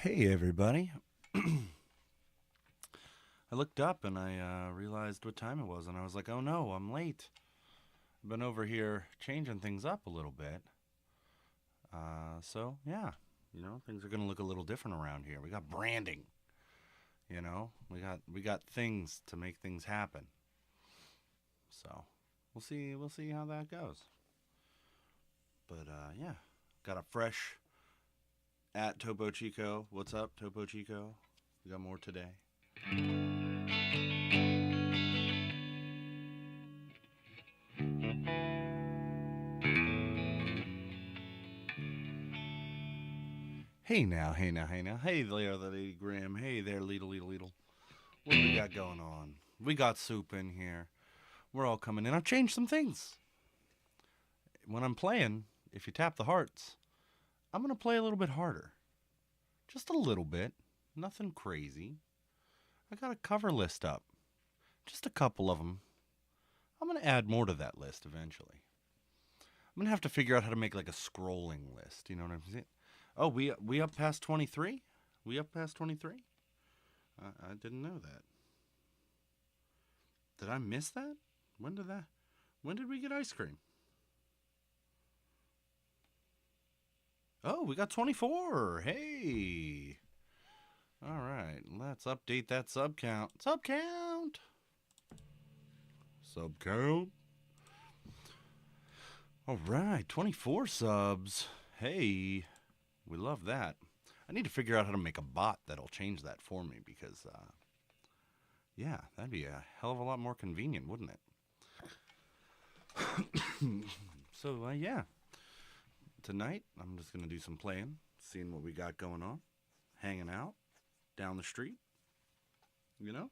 Hey, everybody. I looked up and I realized what time it was, and I was like, oh no, I'm late. I've been over here changing things up a little bit. Yeah, things are going to look a little different around here. We got branding, we got things to make things happen. So we'll see how that goes. But yeah, got a fresh at Topo Chico. What's up, Topo Chico? We got more today. Hey now, hey now, hey now. Hey there, the Lady Graham. Hey there, Leedle. What do we got going on? We got soup in here. We're all coming in. I've changed some things. When I'm playing, if you tap the hearts, I'm going to play a little bit harder. Just a little bit. Nothing crazy. I got a cover list up. Just a couple of them. I'm going to add more to that list eventually. I'm going to have to figure out how to make like a scrolling list. You know what I'm saying? Oh, we up past 23? We up past 23? I didn't know that. Did I miss that? When did we get ice cream? Oh, we got 24. Hey. All right, let's update that sub count. Sub count. Sub count. All right, 24 subs. Hey, we love that. I need to figure out how to make a bot that'll change that for me because, yeah, that'd be a hell of a lot more convenient, wouldn't it? Yeah, tonight I'm just gonna do some playing, seeing what we got going on, hanging out down the street, you know,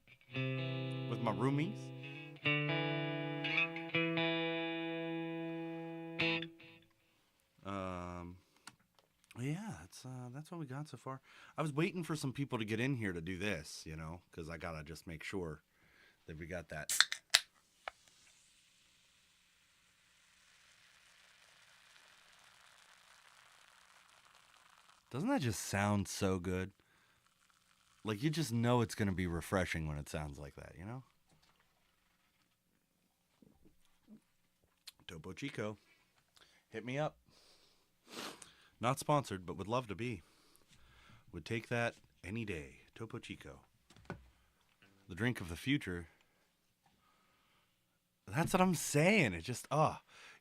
with my roomies. Um, yeah, that's what we got so far. I was waiting for some people to get in here to do this, because I gotta just make sure that we got that. Doesn't that just sound so good? Like you just know it's gonna be refreshing when it sounds like that, you know? Topo Chico, hit me up. Not sponsored, but would love to be. Would take that any day. Topo Chico. The drink of the future. That's what I'm saying. It just,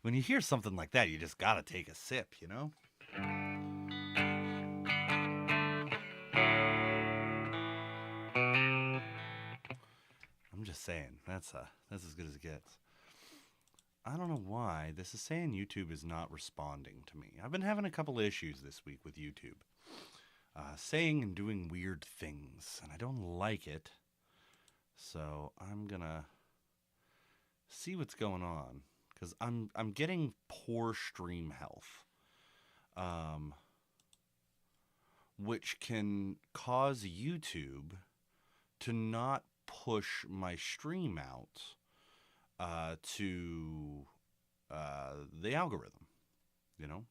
when you hear something like that, you just gotta take a sip, you know? I'm just saying. That's as good as it gets. I don't know why this is saying YouTube is not responding to me. I've been having a couple issues this week with YouTube. Saying and doing weird things, and I don't like it. So I'm gonna see what's going on because I'm getting poor stream health, um, which can cause YouTube to not push my stream out to the algorithm, you know.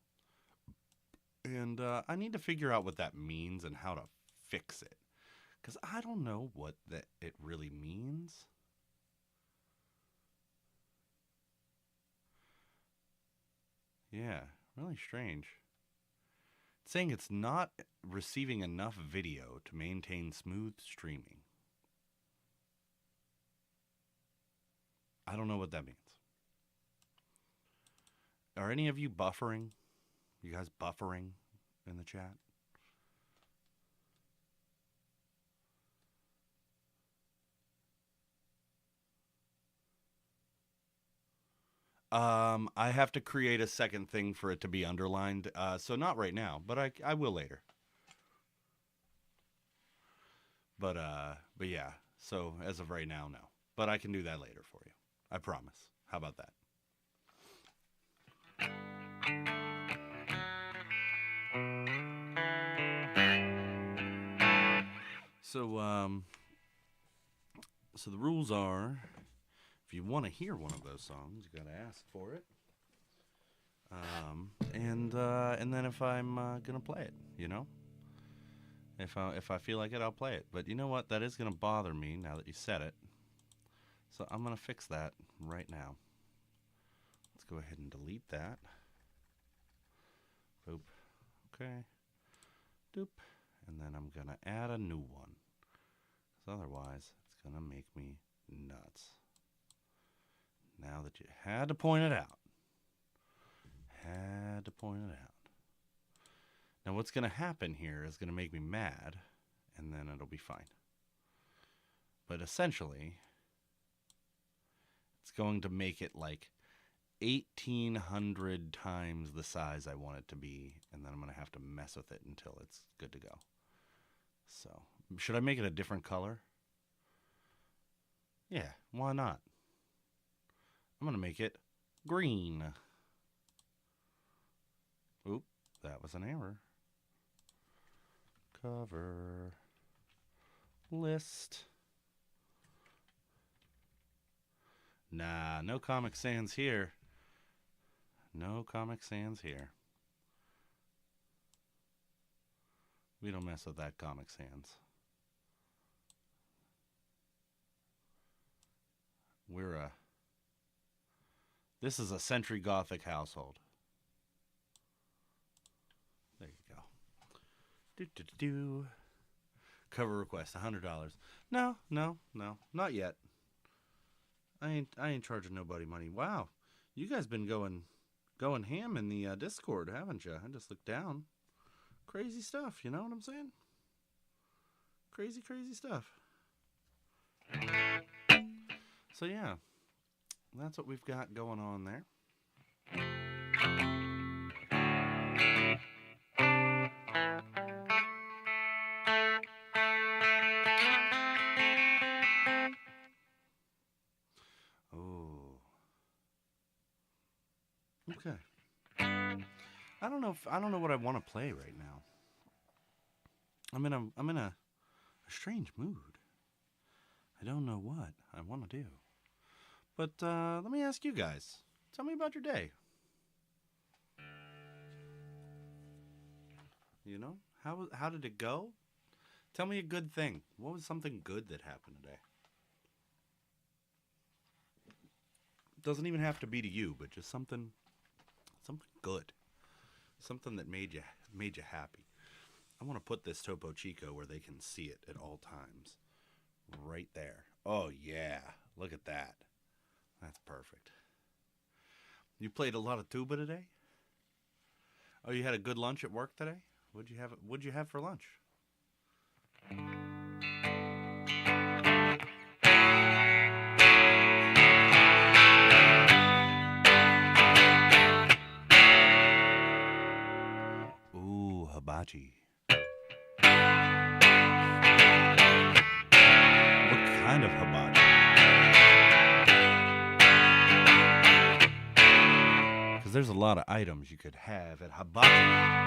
And I need to figure out what that means and how to fix it because I don't know what that it really means. Yeah, really strange. It's saying it's not receiving enough video to maintain smooth streaming. I don't know what that means. Are any of you buffering? You guys buffering in the chat? I have to create a second thing for it to be underlined. So not right now, but I will later. But yeah. So as of right now, no. But I can do that later for you. I promise. How about that? So so the rules are, if you want to hear one of those songs, you gotta ask for it. And then if I'm gonna play it, If I feel like it, I'll play it. But you know what? That is gonna bother me now that you said it. So I'm gonna fix that right now. Let's go ahead and delete that. Boop. Okay. Doop. And then I'm gonna add a new one. Because otherwise, it's gonna make me nuts. Now that you had to point it out. Had to point it out. Now what's going to happen here is going to make me mad, and then it'll be fine. But essentially, it's going to make it like 1,800 times the size I want it to be, and then I'm going to have to mess with it until it's good to go. So, should I make it a different color? Yeah, why not? I'm going to make it green. Oop, that was an error. Cover list. Nah, no Comic Sans here. No Comic Sans here. We don't mess with that Comic Sans. This is a Century Gothic household. There you go. Cover request, $100. No, not yet. I ain't charging nobody money. Wow, you guys been going ham in the Discord, haven't you? I just looked down. Crazy stuff, you know what I'm saying? Crazy stuff. So yeah, that's what we've got going on there. Okay. I don't know what I want to play right now. I'm in a strange mood. I don't know what I want to do. But let me ask you guys. Tell me about your day. You know, how did it go? Tell me a good thing. What was something good that happened today? Doesn't even have to be to you, but just something good. Something that made you happy. I want to put this Topo Chico where they can see it at all times. Right there. Oh yeah, look at that. That's perfect. You played a lot of tuba today? Oh, you had a good lunch at work today? What'd you have for lunch? Ooh, hibachi. What kind of hibachi? Because there's a lot of items you could have at hibachi.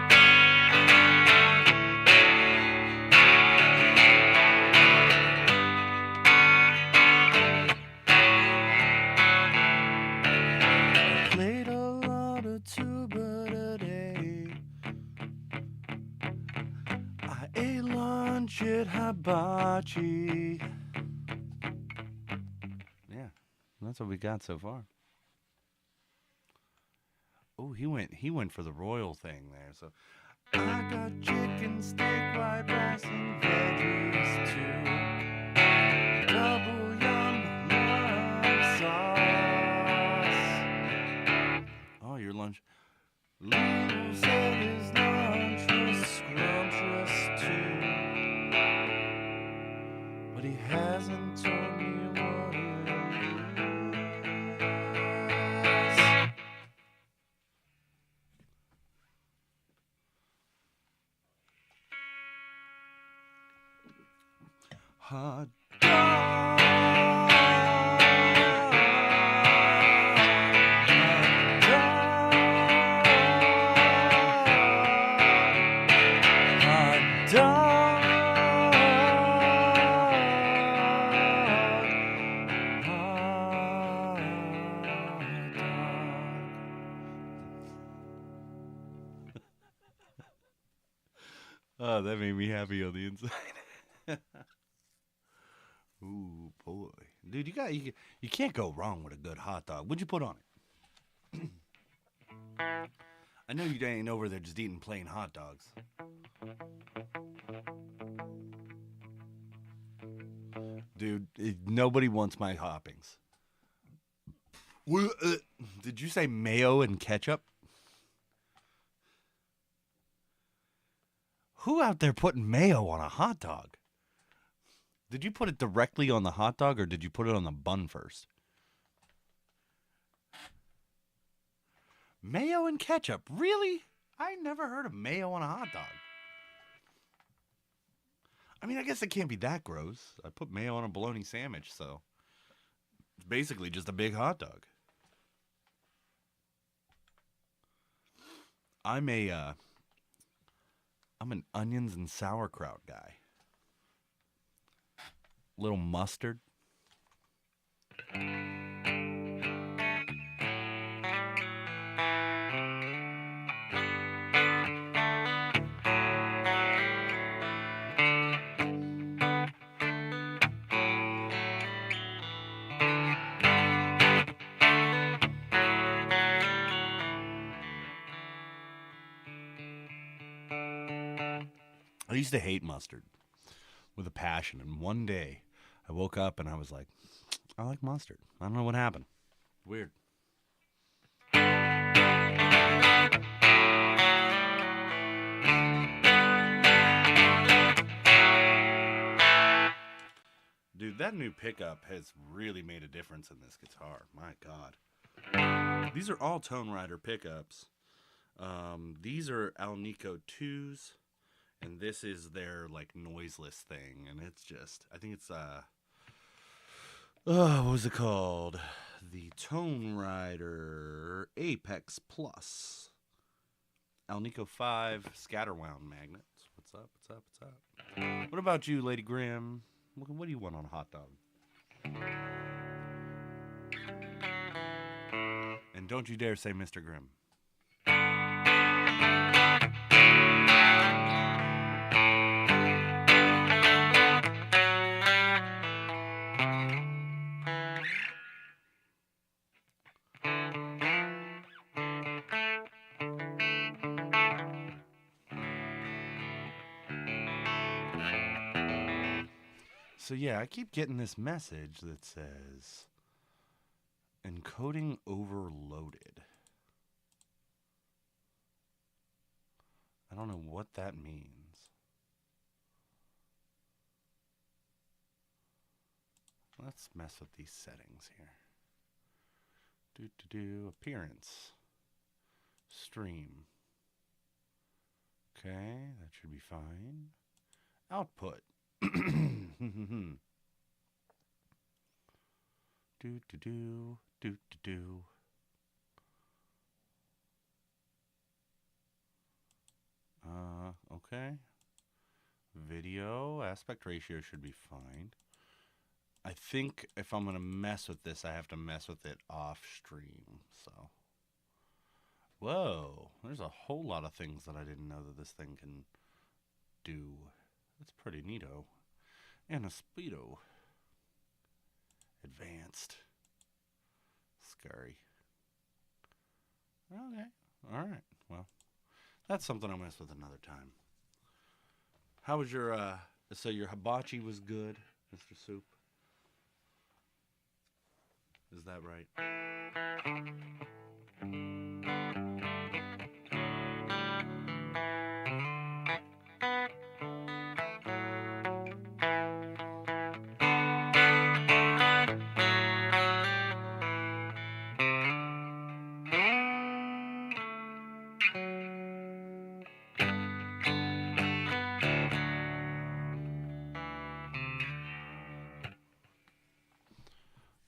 Hibachi. Yeah, that's what we got so far. Oh, he went for the royal thing there. So I got chicken, steak, white rice, and veggies too. Double yum, love sauce. Oh, your lunch. Lou said his lunch was scrumptious too. But he hasn't told me what it is. Hot dog. Hot dog. Oh, that made me happy on the inside. Ooh, boy. Dude, you can't go wrong with a good hot dog. What'd you put on it? I know you ain't over there just eating plain hot dogs. Dude, nobody wants my toppings. Did you say mayo and ketchup? Who out there putting mayo on a hot dog? Did you put it directly on the hot dog or did you put it on the bun first? Mayo and ketchup? Really? I never heard of mayo on a hot dog. I mean, I guess it can't be that gross. I put mayo on a bologna sandwich, so it's basically just a big hot dog. I'm an onions and sauerkraut guy. Little mustard. I used to hate mustard with a passion, and one day I woke up and I was like, I like mustard. I don't know what happened. Weird. Dude, that new pickup has really made a difference in this guitar. My God. These are all Tone Rider pickups. These are Alnico 2s, and this is their like noiseless thing, and it's just, I think it's what was it called? The Tone Rider Apex Plus. Alnico 5 scatterwound magnets. What's up? What's up? What's up? What about you, Lady Graham? What do you want on a hot dog? And don't you dare say Mr. Grimm. So yeah, I keep getting this message that says encoding overloaded. I don't know what that means. Let's mess with these settings here. Appearance. Stream. Okay, that should be fine. Output. Okay. Video aspect ratio should be fine. I think if I'm going to mess with this, I have to mess with it off stream. So, whoa, there's a whole lot of things that I didn't know that this thing can do. That's pretty neato. And a speedo. Advanced. Scary. Okay. Alright. Well, that's something I'll mess with another time. How was your, so your hibachi was good, Mr. Soup? Is that right?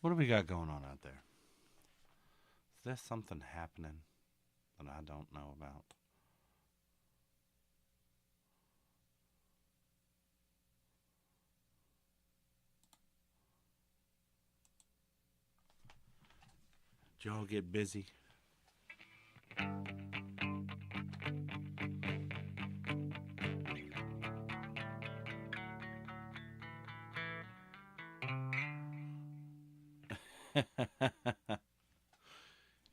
What do we got going on out there? Is there something happening that I don't know about? Did y'all get busy?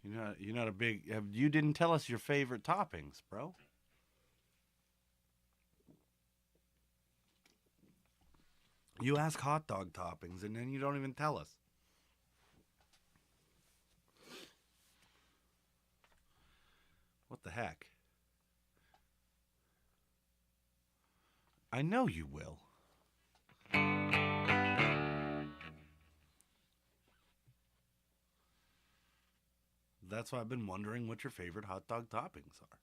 You're not a big. You didn't tell us your favorite toppings, bro. You ask hot dog toppings and then you don't even tell us. What the heck? I know you will. That's why I've been wondering what your favorite hot dog toppings are.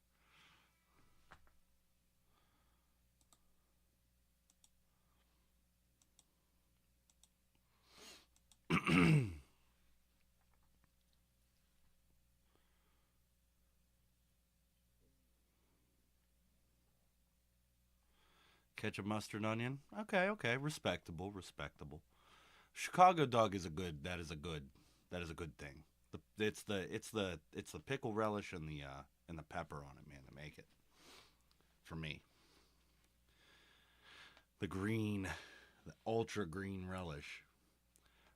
Ketchup, mustard, onion. Okay, okay, respectable, respectable. Chicago dog is a good. That is a good. That is a good thing. It's the pickle relish and the pepper on it, man, to make it for me. The green, the ultra green relish.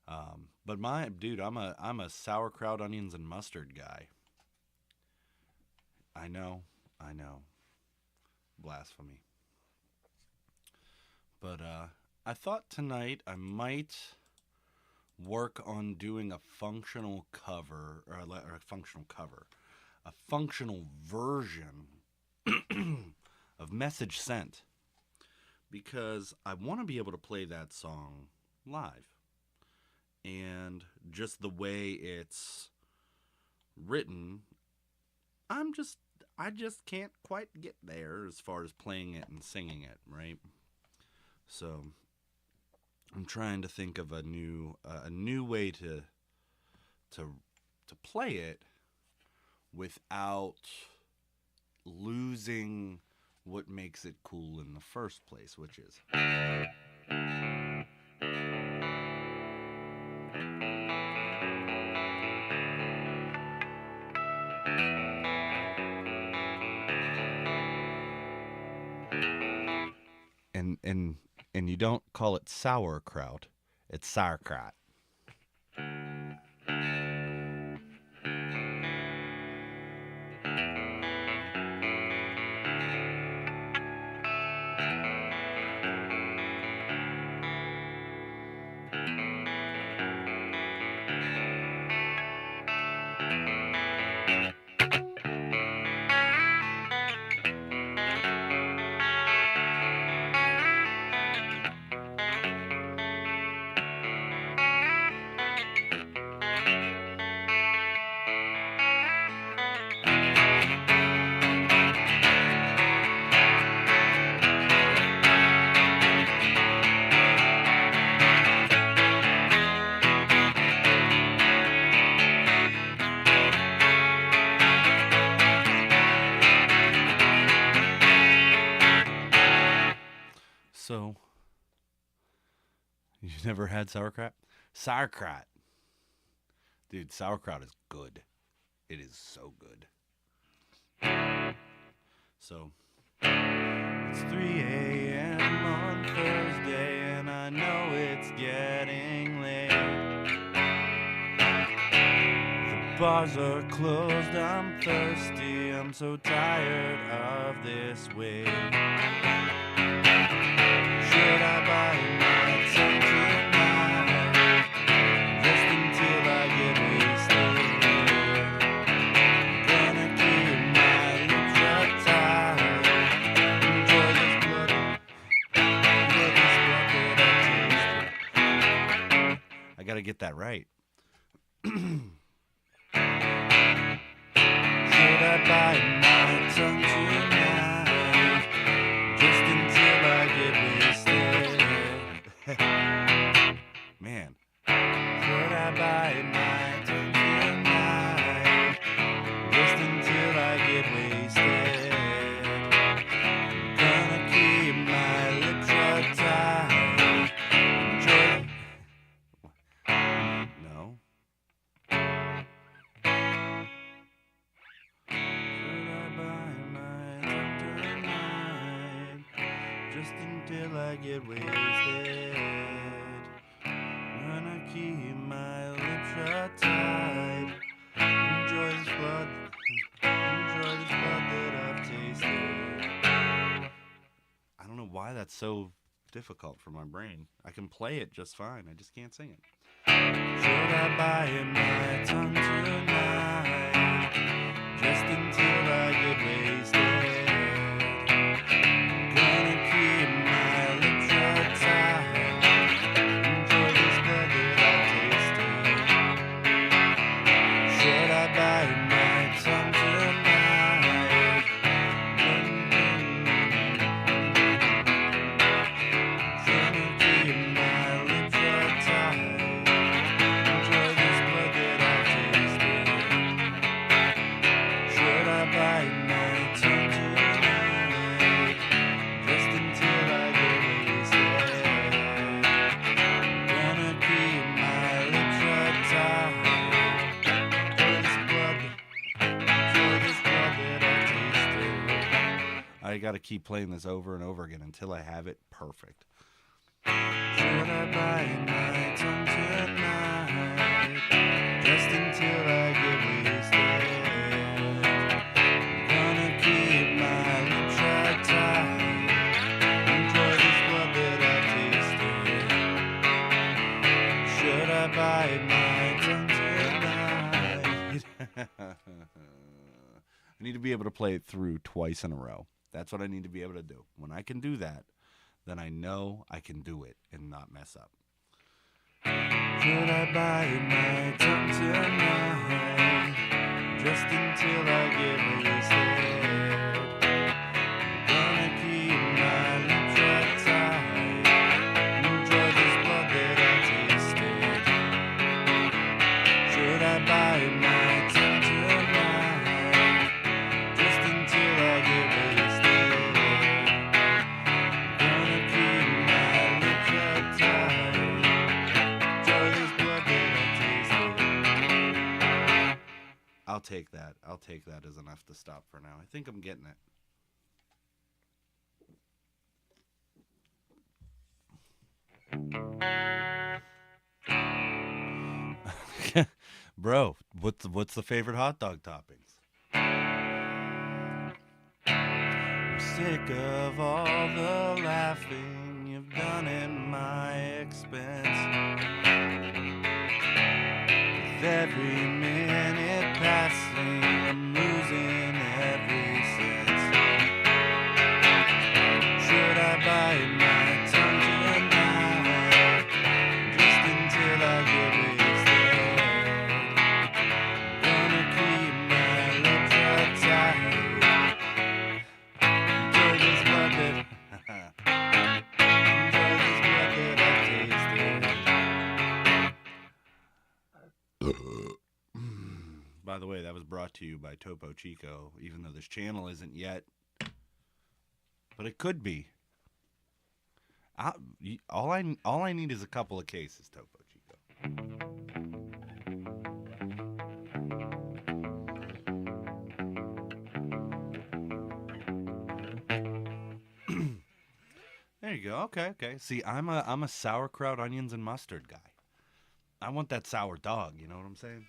But my dude, I'm a sauerkraut, onions, and mustard guy. I know, blasphemy. But I thought tonight I might work on doing a functional cover or a functional cover, a functional version of Message Sent because I want to be able to play that song live. And just the way it's written, I just can't quite get there as far as playing it and singing it, right? So I'm trying to think of a new way to play it without losing what makes it cool in the first place, which is and you don't call it sauerkraut, it's sauerkraut. So, you never had sauerkraut? Sauerkraut. Dude, sauerkraut is good. It is so good. So, it's 3 a.m. on Thursday, and I know it's getting late. The bars are closed, I'm thirsty, I'm so tired of this wait. Should I buy my tongue tonight? Just until I get wasted. Gonna keep my lips shut tight. Enjoy this blood that I tasted. I gotta get that right. Should I buy my tongue tonight? Just until I get wasted. Man. Should I buy my tongue tonight? Just until I get wasted. Gonna keep my lips shut tight. Enjoy. No. Should I buy my tongue tonight? Just until I get wasted. Gonna keep my lips shut tight. Enjoy this blood. Enjoy this blood that I've tasted. I don't know why that's so difficult for my brain. I can play it just fine. I just can't sing it. Should I bite my tongue tonight? Just until I get wasted. Gonna keep my lips shut tight. Enjoy this blood that I've tasted. Should I bite my tongue tonight? Gonna keep my lips shut tight. Enjoy this blood that I've tasted. Should I bite my tongue tonight? Just until I get wasted. Gonna keep my lips shut tight. Enjoy this blood that I tasted. I gotta keep playing this over and over again until I have it perfect. Should I bite my tongue tonight? Just until I get wasted. Gonna keep my lips shut tight. Enjoy this blood that I've tasted. Should I bite my tongue tonight? I need to be able to play it through twice in a row. That's what I need to be able to do. When I can do that, then I know I can do it and not mess up. Should I bite my tongue tonight? Just until I get wasted. Gonna keep my lips shut tight. Enjoy this blood that I tasted. Should I bite my tongue tonight? Just until I get wasted. Gonna keep my lips shut tight. Enjoy this blood that I tasted. I'll take that. I'll take that as enough to stop for now. I think I'm getting it. Bro, what's the favorite hot dog toppings? I'm sick of all the laughing you've done at my expense. With every minute passing, I'm losing every sense. Should I bite my tongue tonight? Just until I get wasted. Gonna keep my lips shut tight. Enjoy this blood that enjoy this blood that I've tasted. By the way, that was brought to you by Topo Chico, even though this channel isn't yet. But it could be. All I need is a couple of cases, Topo Chico. There you go. Okay. See, I'm a sauerkraut, onions, and mustard guy. I want that sour dog. You know what I'm saying?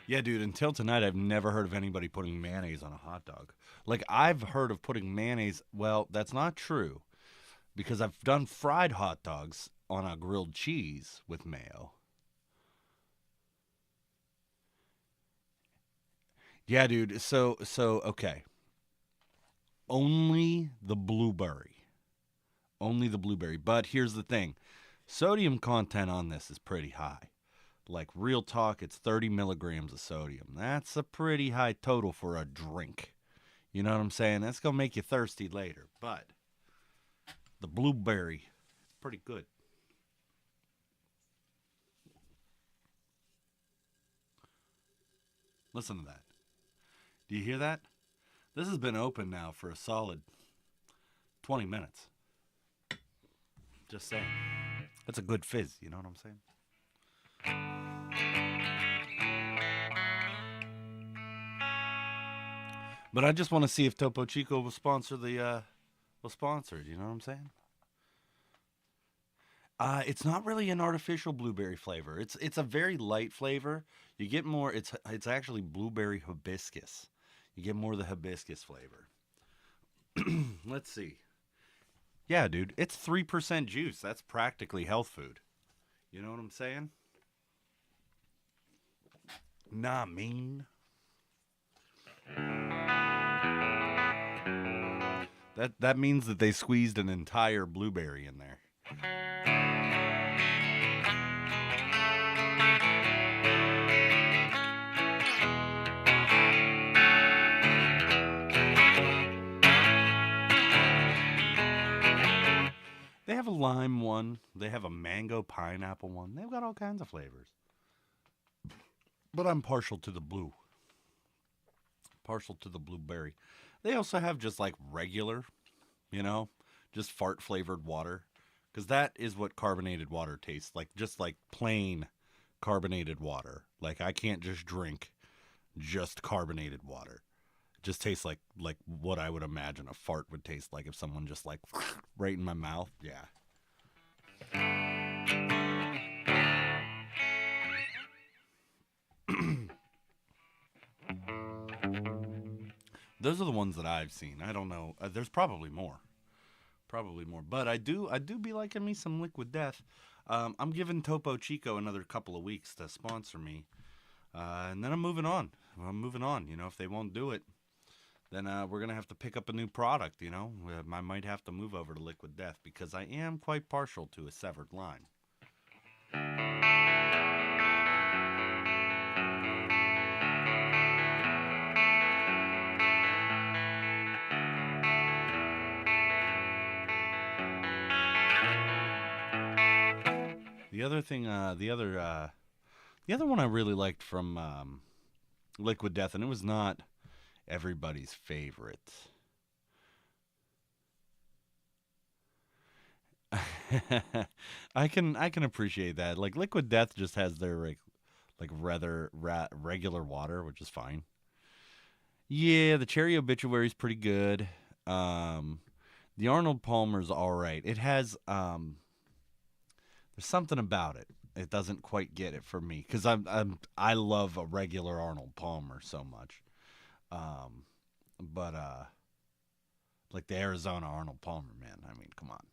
Yeah, dude, until tonight, I've never heard of anybody putting mayonnaise on a hot dog. Like, I've heard of putting mayonnaise. Well, that's not true, because I've done fried hot dogs on a grilled cheese with mayo. Yeah, dude, so okay. Only the blueberry. Only the blueberry. But here's the thing. Sodium content on this is pretty high. Like, real talk, it's 30 milligrams of sodium. That's a pretty high total for a drink. You know what I'm saying? That's going to make you thirsty later. But the blueberry is pretty good. Listen to that. Do you hear that? This has been open now for a solid 20 minutes. Just saying. That's a good fizz. You know what I'm saying? But I just want to see if Topo Chico will sponsor the will sponsor it. You know what I'm saying? It's not really an artificial blueberry flavor. It's a very light flavor. You get more. It's actually blueberry hibiscus. You get more of the hibiscus flavor. Let's see. Yeah, dude, it's 3% juice. That's practically health food. You know what I'm saying? Nah, mean. That means that they squeezed an entire blueberry in there. They have a lime one. They have a mango pineapple one. They've got all kinds of flavors. But I'm partial to the blue. Partial to the blueberry. They also have just like regular, you know, just fart flavored water. Because that is what carbonated water tastes like. Just like plain carbonated water. Like I can't just drink just carbonated water. It just tastes like what I would imagine a fart would taste like if someone just like right in my mouth. Yeah. Those are the ones that I've seen. I don't know. There's probably more. Probably more. But I do be liking me some Liquid Death. I'm giving Topo Chico another couple of weeks to sponsor me. And then I'm moving on. I'm moving on. You know, if they won't do it, then we're going to have to pick up a new product, you know. I might have to move over to Liquid Death because I am quite partial to a severed line. The other thing, the other one I really liked from Liquid Death, and it was not everybody's favorite. I can appreciate that. Like Liquid Death just has their like rather regular water, which is fine. Yeah, the Cherry Obituary is pretty good. Um, the Arnold Palmer's all right. It has there's something about it. It doesn't quite get it for me because I love a regular Arnold Palmer so much. Um, but like the Arizona Arnold Palmer, man. I mean, come on.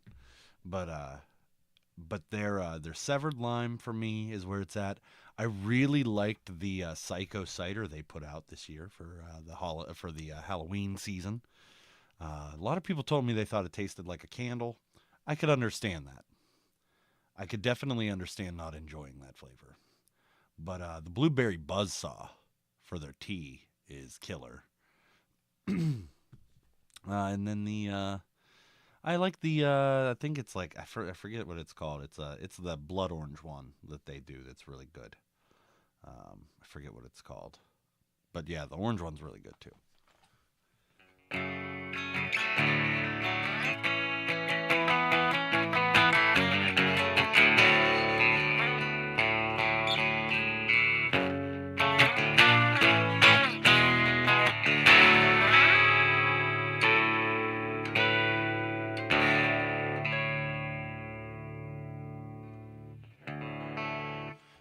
But their severed lime for me is where it's at. I really liked the Psycho cider they put out this year for the Halloween season. A lot of people told me they thought it tasted like a candle. I could understand that. I could definitely understand not enjoying that flavor. But the blueberry buzzsaw for their tea is killer. And then I like I think it's like I forget what it's called. It's the blood orange one that they do that's really good. I forget what it's called, but yeah, the orange one's really good too.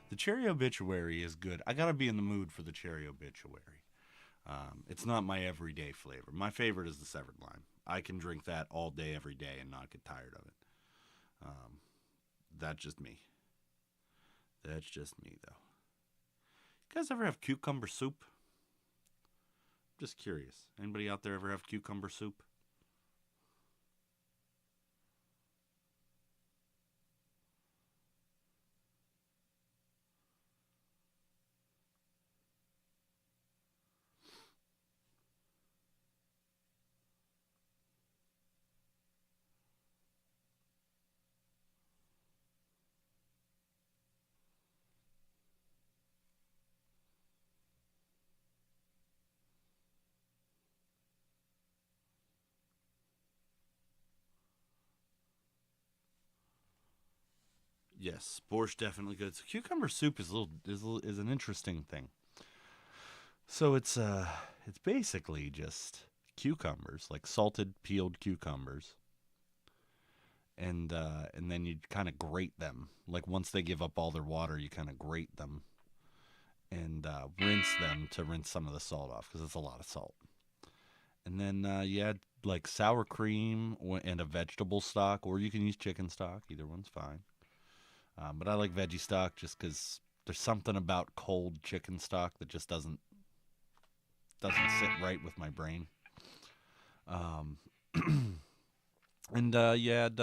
The cherry obituary is good. I gotta be in the mood for the cherry obituary. It's not my everyday flavor. My favorite is the severed lime. I can drink that all day, every day, and not get tired of it. Um, that's just me. That's just me, though. You guys ever have cucumber soup? Just curious. Anybody out there ever have cucumber soup? Yes, borscht definitely good. So cucumber soup is an interesting thing. So it's basically just cucumbers, like salted peeled cucumbers, and then you kind of grate them. Like once they give up all their water, you kind of grate them and rinse them to rinse some of the salt off because it's a lot of salt. And then you add like sour cream and a vegetable stock, or you can use chicken stock. Either one's fine. But I like veggie stock just because there's something about cold chicken stock that just doesn't sit right with my brain. Um, and you add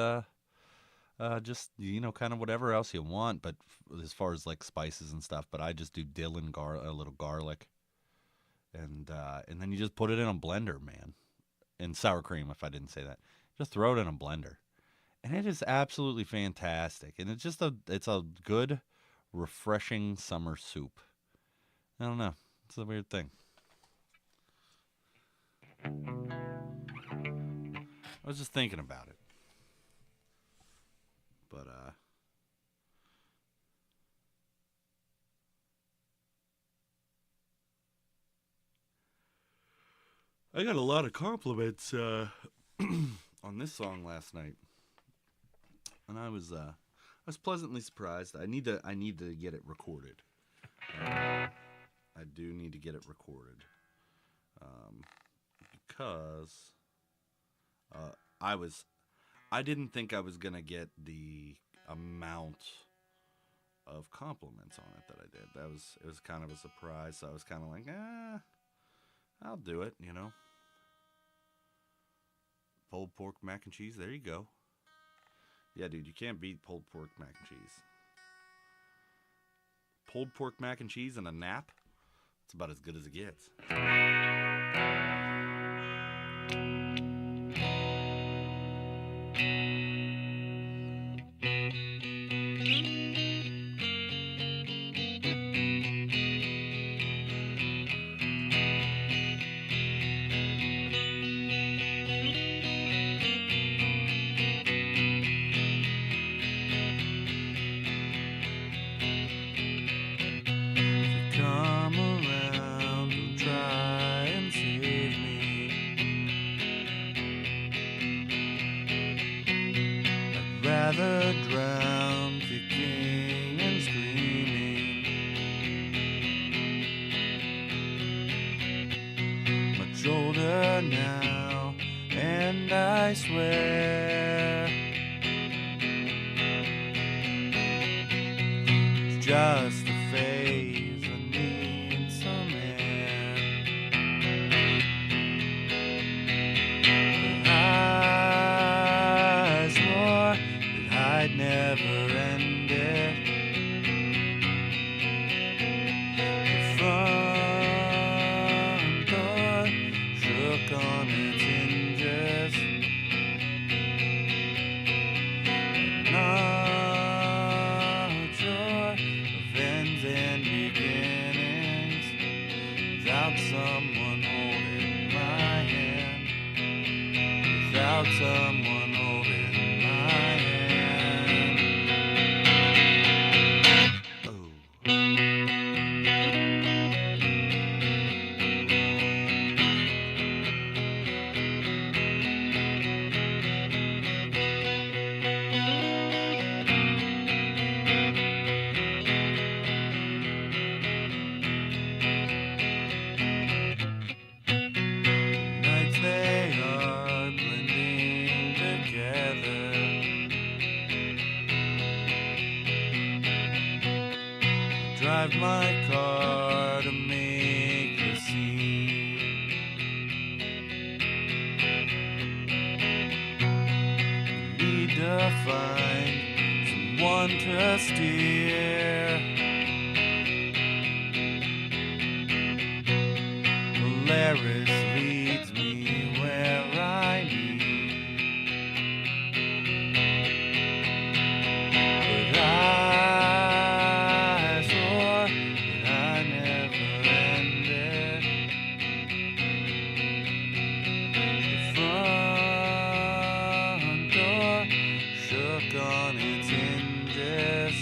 just kind of whatever else you want, but as far as like spices and stuff. But I just do dill and a little garlic, and then you just put it in a blender, man. And sour cream, if I didn't say that, just throw it in a blender, and it is absolutely fantastic. And it's a good, refreshing summer soup. I don't know, it's a weird thing. I was just thinking about it, but I got a lot of compliments on this song last night, and I was pleasantly surprised. I need to get it recorded. I do need to get it recorded um, because I was I didn't think I was gonna get the amount of compliments on it that I did. It was kind of a surprise. So I was kind of like, I'll do it. Pulled pork mac and cheese. There you go. Yeah, dude, you can't beat pulled pork mac and cheese. Pulled pork mac and cheese and a nap. It's about as good as it gets. Come around and try and save me. I'd rather drown kicking and screaming. Much older now, and I swear it's just a phase. I need some air. But I swore that I'd never end it. The front door shook on its hinges. Not sure of ends and beginnings without someone holding my hand. Without someone holding my hand. Oh. Nights they are blending together. Drive my car to make the scene. Need to find someone to steer. Polaris leads me where I need. But I swore that I never ended. The front door shook on its hinges.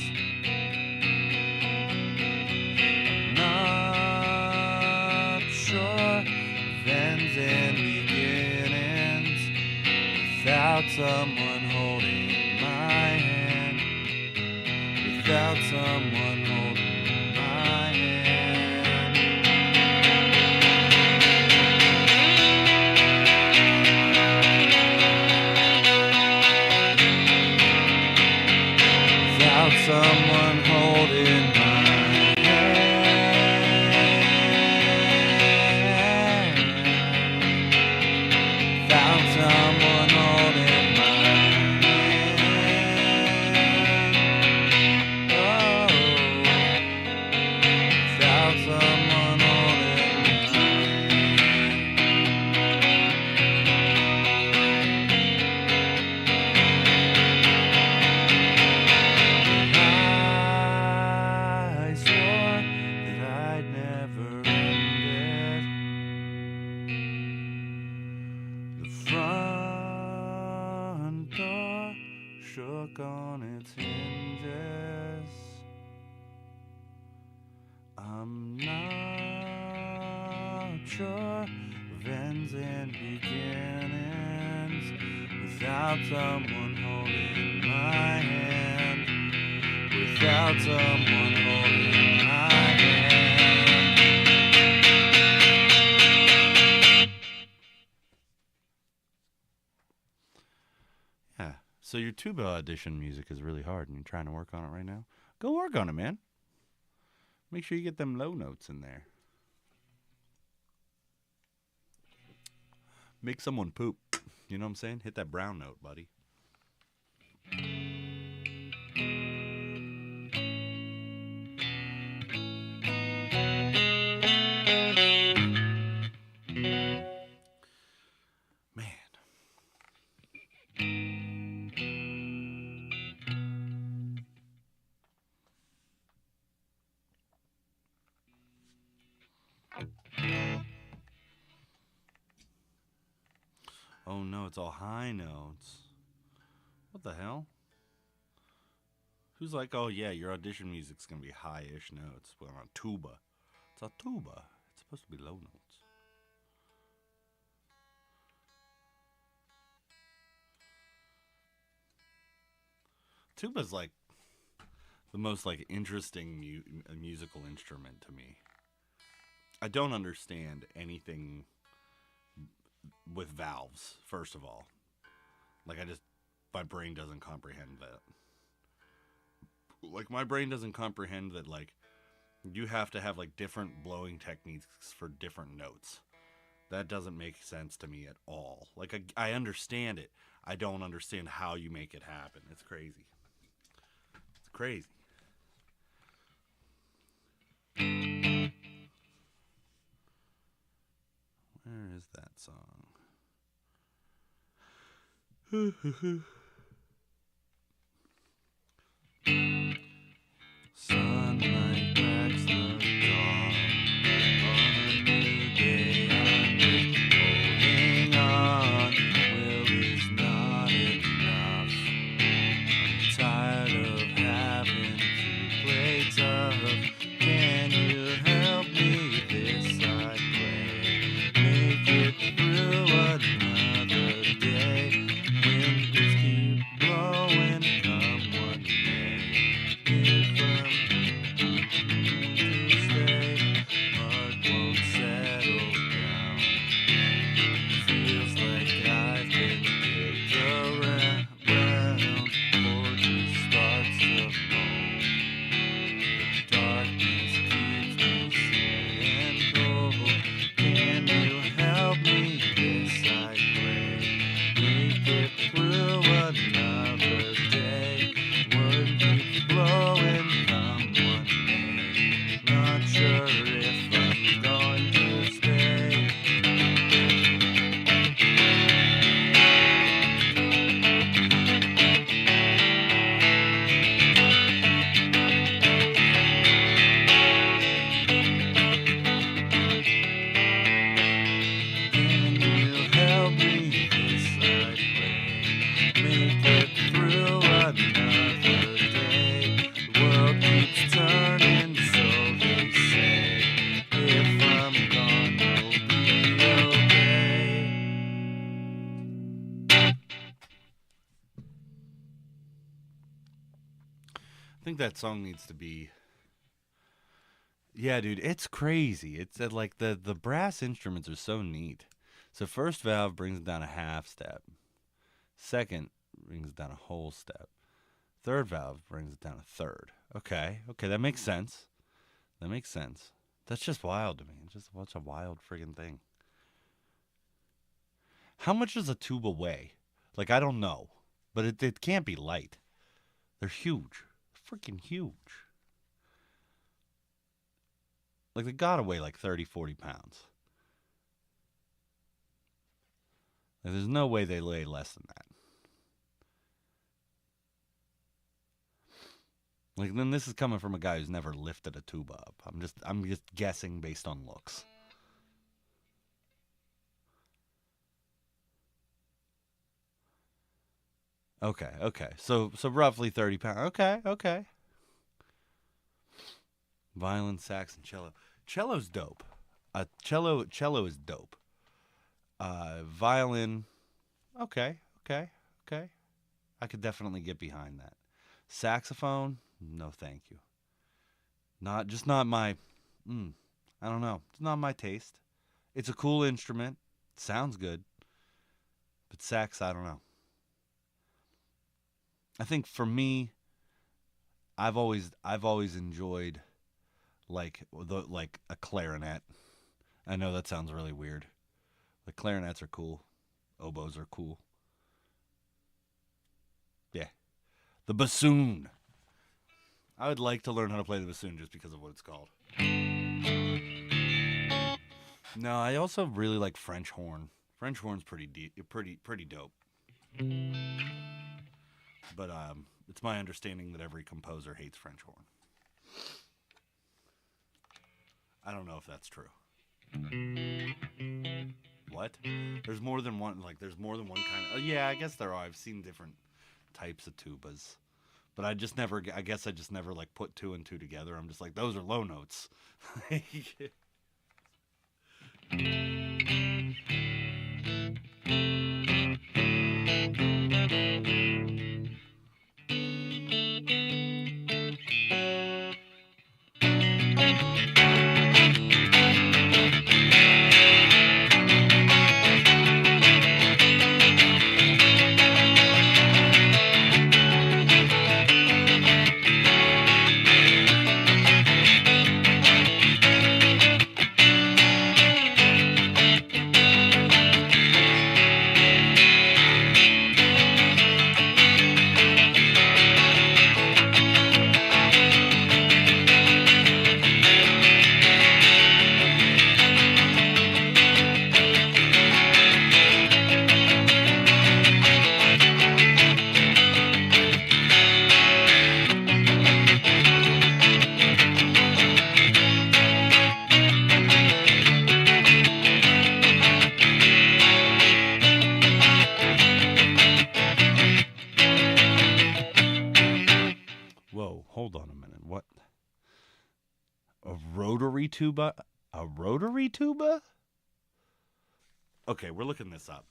without someone holding my hand, without someone holding my hand. Without someone holding my shook on its hinges. I'm not sure of ends and beginnings without someone holding my hand, without someone holding my hand. Yeah. So your tuba audition music is really hard and you're trying to work on it right now? Go work on it, man. Make sure you get them low notes in there. Make someone poop. You know what I'm saying? Hit that brown note, buddy. Oh no, it's all high notes. What the hell? Who's like, oh yeah, your audition music's gonna be high-ish notes, but on a tuba. It's a tuba. It's supposed to be low notes. Tuba's like the most like interesting musical instrument to me. I don't understand anything with valves, first of all. Like, my brain doesn't comprehend that. Like, my brain doesn't comprehend that, like, you have to have, like, different blowing techniques for different notes. That doesn't make sense to me at all. Like, I understand it. I don't understand how you make it happen. It's crazy. It's crazy. Where is that song? Sunlight cracks the dawn on a new day. I'm just holding on. Will is not enough. I'm tired of having 2 plates of. Can you help me this side play? Make it through another day. When it's think that song needs to be. Yeah, dude, it's crazy. It's like the brass instruments are so neat. So first valve brings it down a half step. Second brings it down a whole step. Third valve brings it down a third. Okay, that makes sense. That makes sense. That's just wild to me. It's just such a wild friggin' thing. How much does a tuba weigh? Like, I don't know. But it can't be light. They're huge. Freaking huge. Like, they gotta weigh like 30, 40 pounds. Like, there's no way they weigh less than that. Like, then this is coming from a guy who's never lifted a tuba up. I'm just guessing based on looks. Okay. So roughly 30 pounds. Okay. Violin, sax, and cello. Cello's dope. Cello is dope. Violin. Okay. I could definitely get behind that. Saxophone. No, thank you. Not my. I don't know. It's not my taste. It's a cool instrument. It sounds good. But sax, I don't know. I think for me, I've always enjoyed like a clarinet. I know that sounds really weird. The clarinets are cool. Oboes are cool. Yeah. The bassoon. I would like to learn how to play the bassoon just because of what it's called. No, I also really like French horn. French horn's pretty dope. But it's my understanding that every composer hates French horn. I don't know if that's true. What? There's more than one. Like, there's more than one kind of. Yeah, I guess there are. I've seen different types of tubas, but I just never. I guess I just never like put two and two together. I'm just like, those are low notes. Whoa, hold on a minute. What? A rotary tuba? A rotary tuba? Okay, we're looking this up.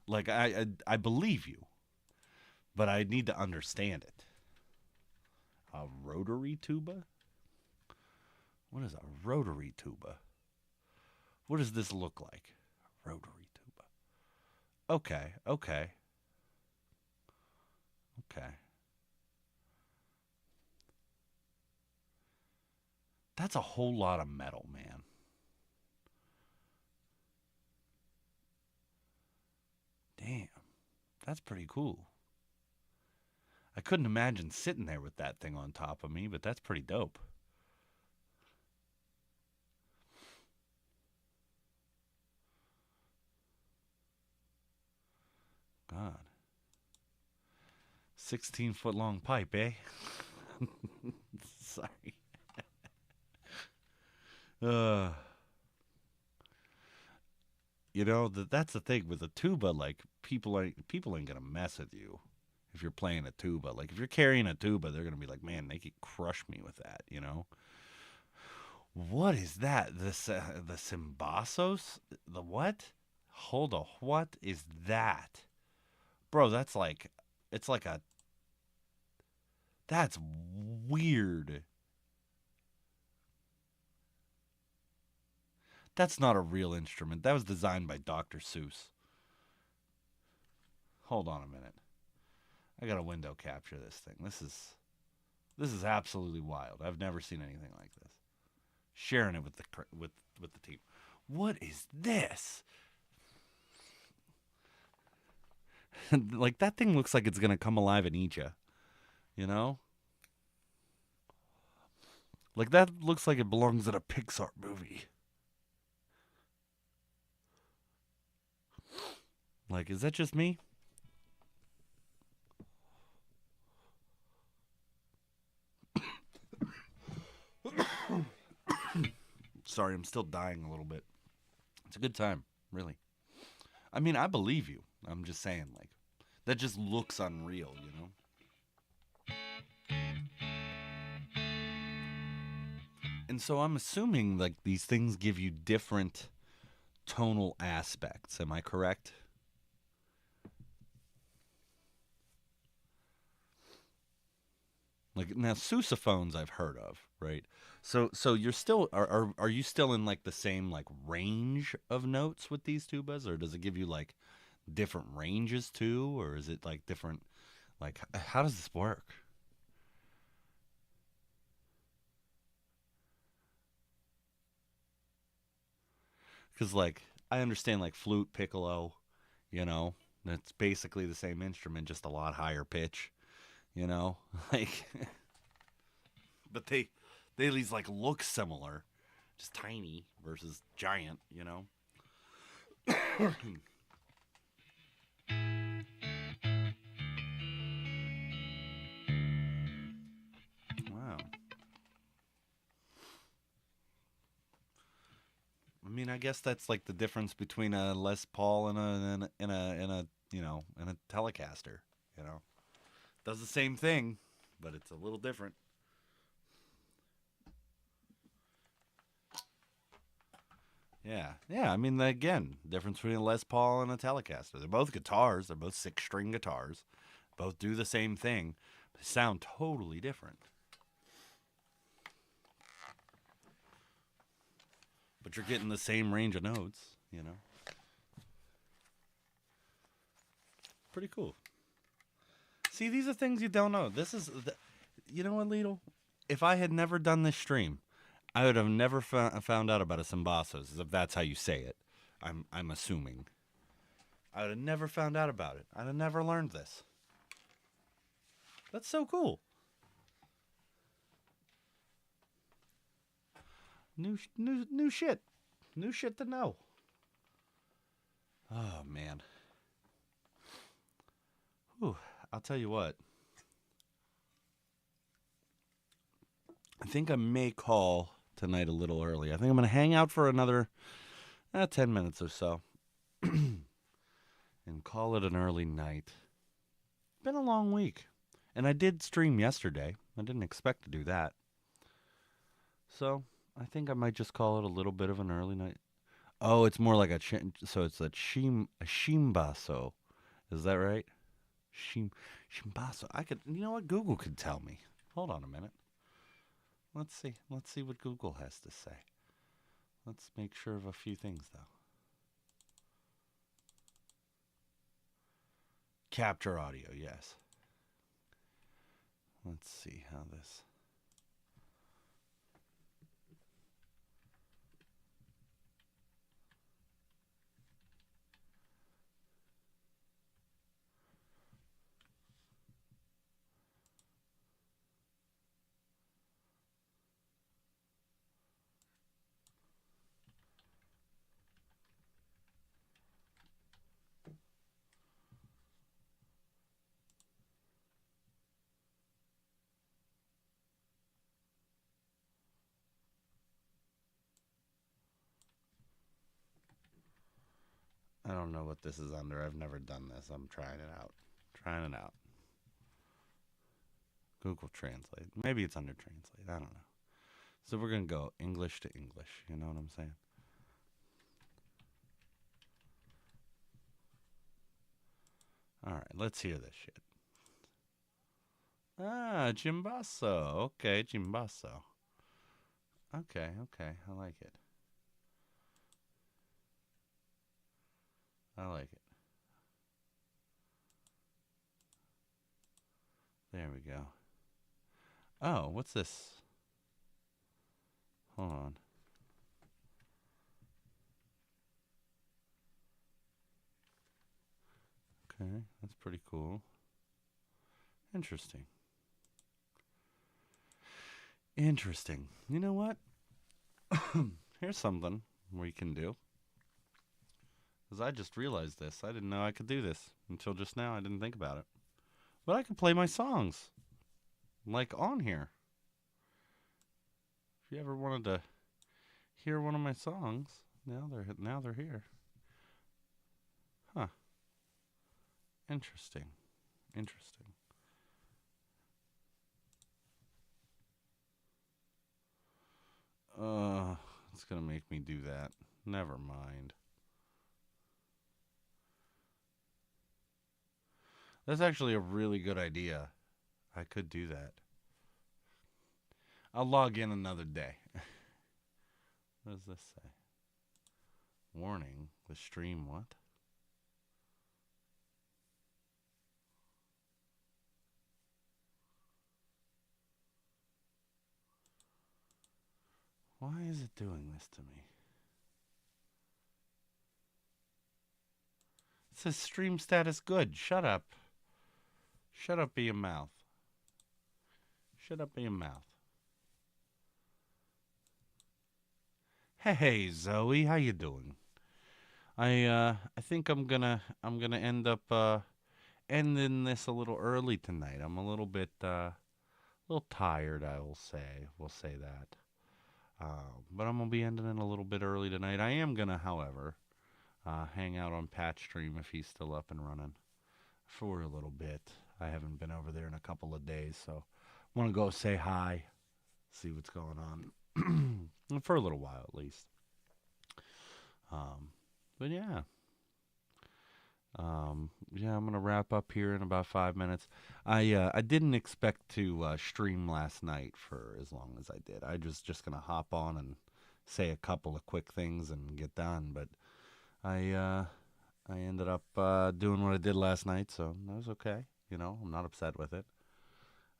Like, I believe you, but I need to understand it. A rotary tuba? What is a rotary tuba? What does this look like? Rotary tuba. Okay. That's a whole lot of metal, man. Damn. That's pretty cool. I couldn't imagine sitting there with that thing on top of me, but that's pretty dope. God. 16-foot long pipe, eh? Sorry. uh that's the thing with a tuba. Like, people ain't gonna mess with you if you're playing a tuba. Like, if you're carrying a tuba, they're gonna be like, man, they could crush me with that. What is that? The Symbassos? The what? Hold on. What is that? Bro, that's like It's like a. That's weird. That's not a real instrument. That was designed by Dr. Seuss. Hold on a minute. I gotta window capture this thing. This is absolutely wild. I've never seen anything like this. Sharing it with the team. What is this? Like that thing looks like it's gonna come alive and eat you. You know? Like that looks like it belongs in a Pixar movie. Like, is that just me? Sorry, I'm still dying a little bit. It's a good time, really. I mean, I believe you. I'm just saying, like, that just looks unreal, you know? And so I'm assuming, like, these things give you different tonal aspects. Am I correct? Like, now, sousaphones I've heard of, right? So you're still are you still in like the same like range of notes with these tubas, or does it give you like different ranges too, or is it like different? Like, how does this work? Because like I understand like flute, piccolo, you know, that's basically the same instrument, just a lot higher pitch, you know, like. But they at least like look similar, just tiny versus giant, you know. Wow. I mean, I guess that's like the difference between a Les Paul and a and a Telecaster. You know, does the same thing, but it's a little different. Yeah, yeah. I mean, again, difference between a Les Paul and a Telecaster. They're both guitars. They're both 6-string guitars. Both do the same thing. But they sound totally different. But you're getting the same range of notes. You know, pretty cool. See, these are things you don't know. You know what, Lidl? If I had never done this stream, I would have never found out about a Simbasos, if that's how you say it. I'm assuming. I would have never found out about it. I'd have never learned this. That's so cool. New shit. New shit to know. Oh man. Whew. I'll tell you what. I think I may call tonight a little early. I think I'm going to hang out for another 10 minutes or so and call it an early night. Been a long week. And I did stream yesterday. I didn't expect to do that. So I think I might just call it a little bit of an early night. Oh, it's more like so it's a shimbaso. Is that right? Shimbaso. You know what? Google could tell me. Hold on a minute. Let's see. Let's see what Google has to say. Let's make sure of a few things, though. Capture audio, yes. Let's see how this. I don't know what this is under. I've never done this. I'm trying it out. Trying it out. Google Translate. Maybe it's under Translate. I don't know. So we're going to go English to English. You know what I'm saying? All right, let's hear this shit. Ah, Jimbasso. Okay, Jimbasso. Okay, okay. I like it. I like it. There we go. Oh, what's this? Hold on. Okay, that's pretty cool. Interesting. Interesting. You know what? Here's something we can do. Because I just realized this. I didn't know I could do this until just now. I didn't think about it. But I could play my songs like on here. If you ever wanted to hear one of my songs, now they're here. Huh. Interesting. Interesting. It's gonna make me do that. Never mind. That's actually a really good idea. I could do that. I'll log in another day. What does this say? Warning, the stream what? Why is it doing this to me? It says stream status good. Shut up. Shut up, be your mouth. Shut up, be your mouth. Hey, Zoe, how you doing? I think I'm gonna end up ending this a little early tonight. I'm a little tired. I will say. We'll say that. But I'm gonna be ending it a little bit early tonight. I am gonna, however, hang out on Patch Stream if he's still up and running for a little bit. I haven't been over there in a couple of days, so I want to go say hi, see what's going on for a little while at least. Um, but yeah, yeah, I'm gonna wrap up here in about 5 minutes. I didn't expect to stream last night for as long as I did. I was just gonna hop on and say a couple of quick things and get done, but I ended up doing what I did last night, so that was okay. You know, I'm not upset with it.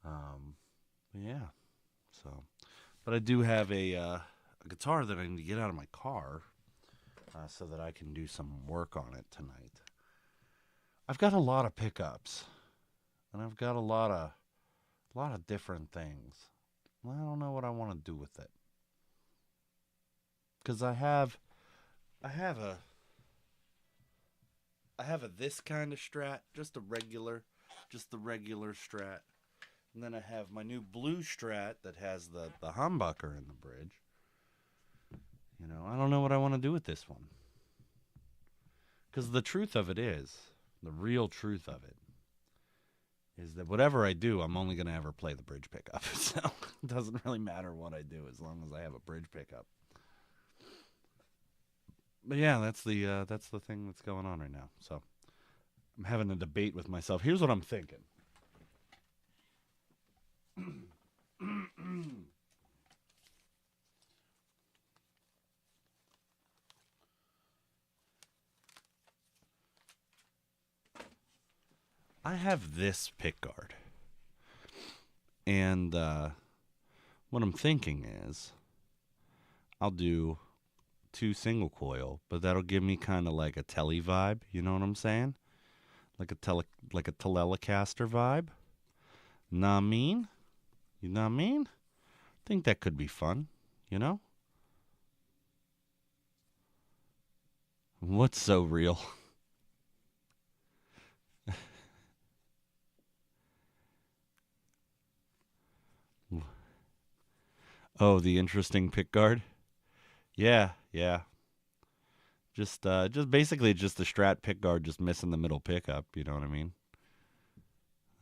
But yeah, so but I do have a guitar that I need to get out of my car so that I can do some work on it tonight. I've got a lot of pickups, and I've got a lot of different things. I don't know what I want to do with it because I have a this kind of Strat, just the regular Strat, and then I have my new blue Strat that has the humbucker in the bridge. You know, I don't know what I want to do with this one because the truth of it is, the real truth of it is that whatever I do, I'm only going to ever play the bridge pickup. So it doesn't really matter what I do as long as I have a bridge pickup. But yeah, that's the thing that's going on right now. So I'm having a debate with myself. Here's what I'm thinking. I have this pick guard, and what I'm thinking is I'll do two single coil, but that'll give me kind of like a telly vibe. You know what I'm saying? Like a Telecaster vibe. Know what I mean? You know what I mean? Think that could be fun. You know? What's so real? Oh, the interesting pick guard. Yeah, yeah. Just basically just the Strat pick guard, just missing the middle pickup. You know what I mean?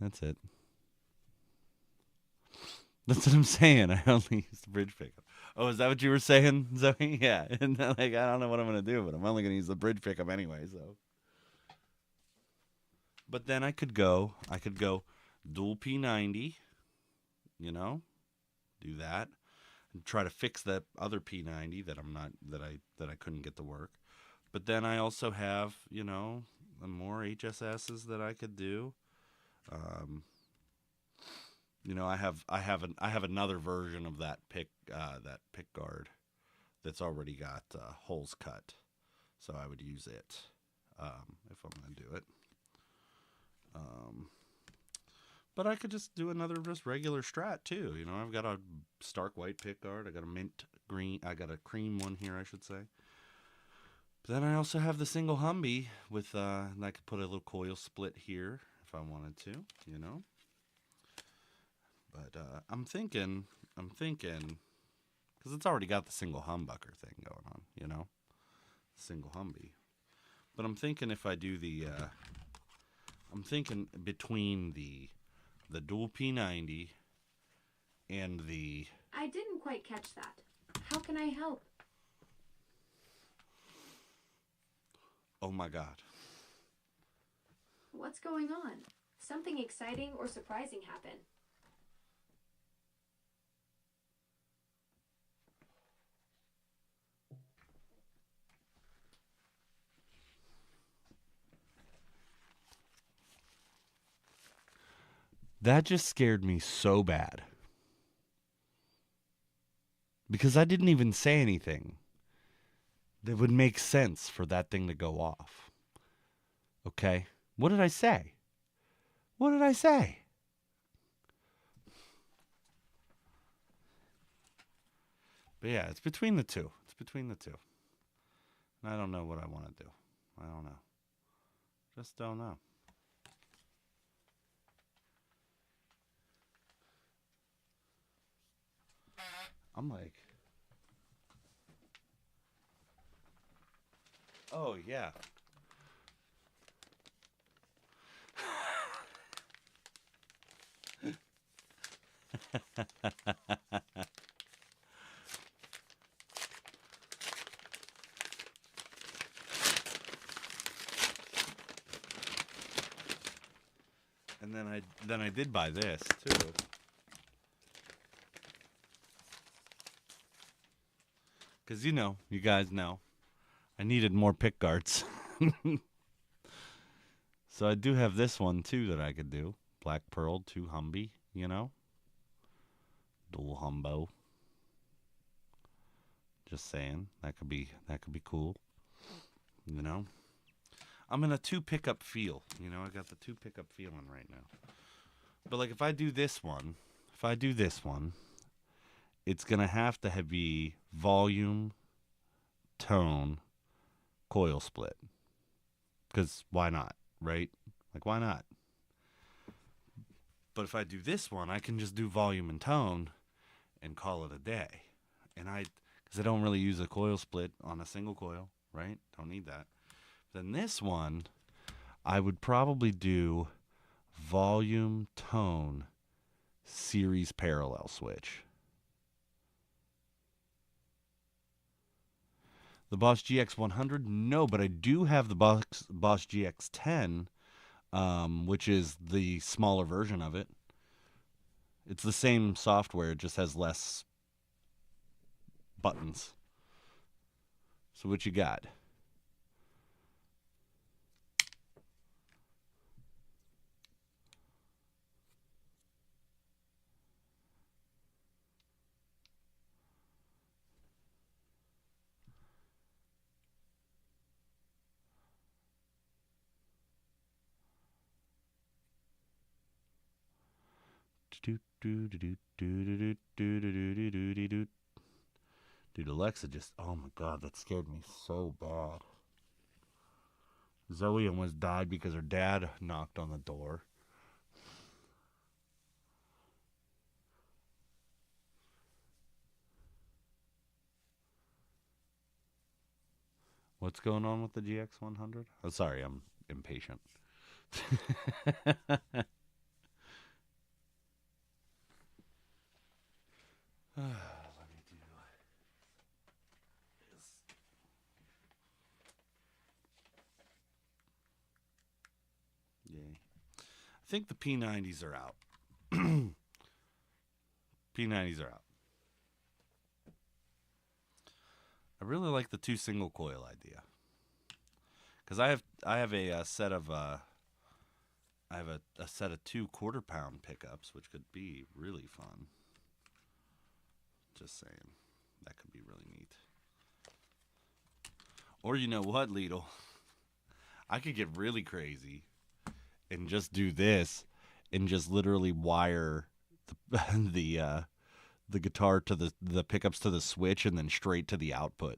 That's it. That's what I'm saying. I only use the bridge pickup. Oh, is that what you were saying, Zoe? Yeah. And like, I don't know what I'm gonna do, but I'm only gonna use the bridge pickup anyway. So, but then I could go dual P90. you know, do that and try to fix that other P90 that I'm not that I couldn't get to work. But then I also have, you know, more HSSs that I could do. Um, you know, I have another version of that pick guard that's already got holes cut, so I would use it if I'm gonna do it. Um, but I could just do another just regular Strat too. You know, I've got a stark white pick guard. I got a mint green. I got a cream one here, I should say. But then I also have the single Humvee with, and I could put a little coil split here if I wanted to, you know. But I'm thinking, because it's already got the single humbucker thing going on, you know, single Humvee. But I'm thinking if I do the, I'm thinking between the dual P90 and the. I didn't quite catch that. How can I help? Oh my God. What's going on? Something exciting or surprising happened? That just scared me so bad. Because I didn't even say anything that would make sense for that thing to go off. Okay? What did I say? What did I say? But yeah, it's between the two. It's between the two. And I don't know what I want to do. I don't know. Just don't know. I'm like, oh yeah. And then I did buy this too. Cause you guys know, I needed more pick guards. So I do have this one too that I could do. Black Pearl 2 Humvee, you know? Dual Humbo. Just saying. That could be cool. You know? I'm in a 2 pickup feel. You know, I got the 2 pickup feeling right now. But like if I do this one, it's gonna have to be volume, tone, coil split. Because why not, right? Like why not? But if I do this one, I can just do volume and tone and call it a day. And because I don't really use a coil split on a single coil, right? Don't need that. Then this one, I would probably do volume, tone, series parallel switch. The Boss GX100, no, but I do have the Boss GX10, which is the smaller version of it. It's the same software, it just has less buttons. So what you got? Dude, Alexa just, oh my God, that scared me so bad. Zoe almost died because her dad knocked on the door. What's going on with the GX100? Oh, sorry, I'm impatient. Let me do this. Yay. I think the P90s are out. P90s are out. I really like the 2 single coil idea. Because I have a set of a set of 2 quarter-pound pickups, which could be really fun. Just saying, that could be really neat. Or you know what, Lidl? I could get really crazy and just do this, and just literally wire the guitar to the pickups to the switch, and then straight to the output,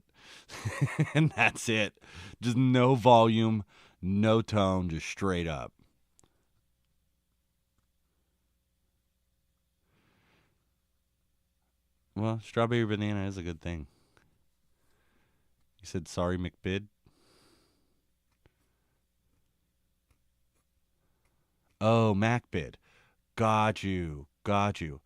and that's it. Just no volume, no tone, just straight up. Well, strawberry banana is a good thing. You said sorry, McBid? Oh, MacBid. Got you. Got you.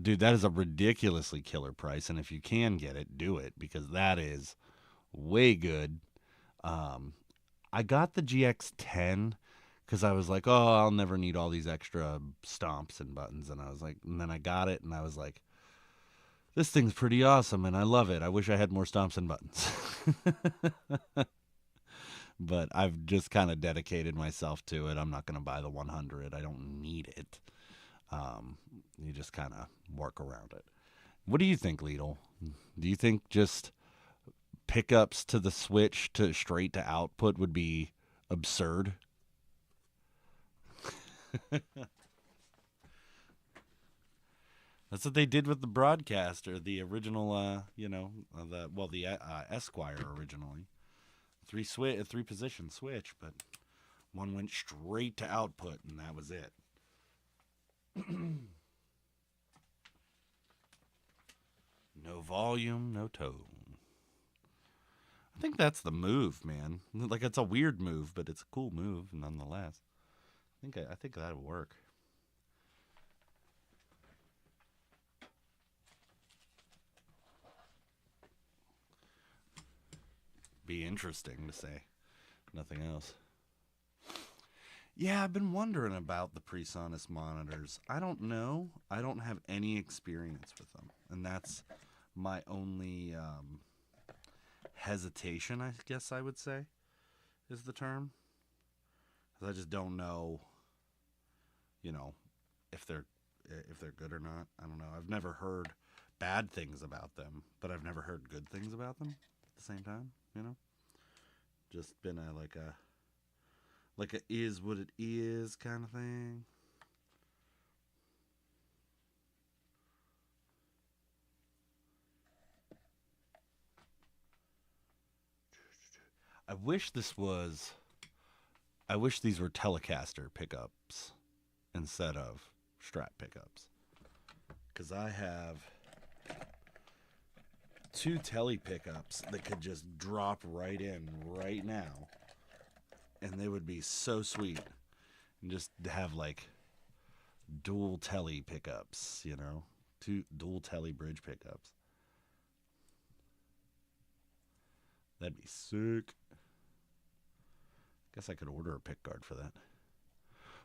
Dude, that is a ridiculously killer price. And if you can get it, do it, because that is way good. I got the GX10 because I was like, oh, I'll never need all these extra stomps and buttons. And I was like, and then I got it and I was like, this thing's pretty awesome and I love it. I wish I had more stomps and buttons. But I've just kind of dedicated myself to it. I'm not going to buy the 100. I don't need it. You just kind of work around it. What do you think, Lidl? Do you think just pickups to the switch to straight to output would be absurd? That's what they did with the Broadcaster, the original, the Esquire originally. Three position switch, but one went straight to output, and that was it. No volume, no tone. I think that's the move, man. Like, it's a weird move, but it's a cool move nonetheless. I think that'll work. Be interesting to say. Nothing else. Yeah, I've been wondering about the PreSonus monitors. I don't know. I don't have any experience with them. And that's my only hesitation, I guess I would say, is the term. Because I just don't know, if they're good or not. I don't know. I've never heard bad things about them, but I've never heard good things about them at the same time, Just been like a is what it is kind of thing. I wish these were Telecaster pickups instead of Strat pickups. Because I have 2 Tele pickups that could just drop right in right now. And they would be so sweet. And just have like dual Tele pickups, 2 dual Tele bridge pickups. That'd be sick. Guess I could order a pick guard for that.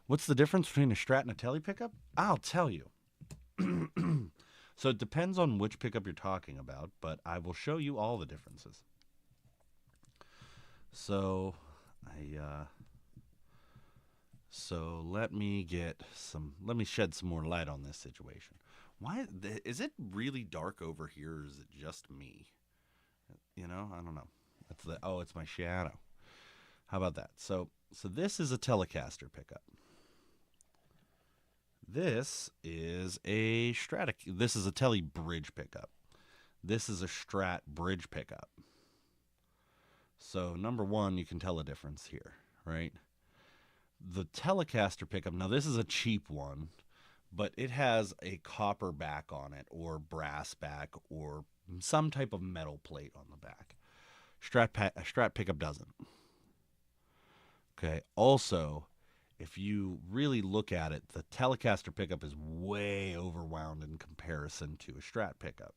What's the difference between a Strat and a Tele pickup? I'll tell you. So it depends on which pickup you're talking about, but I will show you all the differences. So let me shed some more light on this situation. Why is it really dark over here, or is it just me? I don't know. It's my shadow. How about that? So this is a Telecaster pickup. This is a This is a Tele bridge pickup. This is a Strat bridge pickup. So number one, you can tell a difference here, right? The Telecaster pickup. Now this is a cheap one, but it has a copper back on it, or brass back, or some type of metal plate on the back. Strat pickup doesn't. Okay. Also, if you really look at it, the Telecaster pickup is way overwound in comparison to a Strat pickup.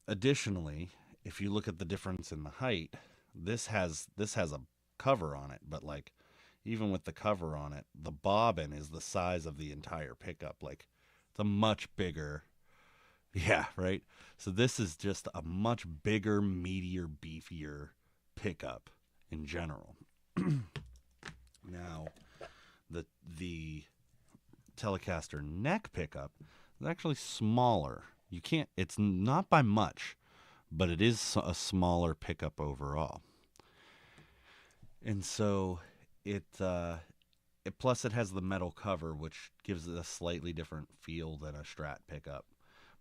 Additionally, if you look at the difference in the height, this has a cover on it, but like even with the cover on it, the bobbin is the size of the entire pickup. Like it's a much bigger, yeah, right. So this is just a much bigger, meatier, beefier pickup in general. Now, the Telecaster neck pickup is actually smaller. You can't. It's not by much, but it is a smaller pickup overall. And so plus it has the metal cover, which gives it a slightly different feel than a Strat pickup.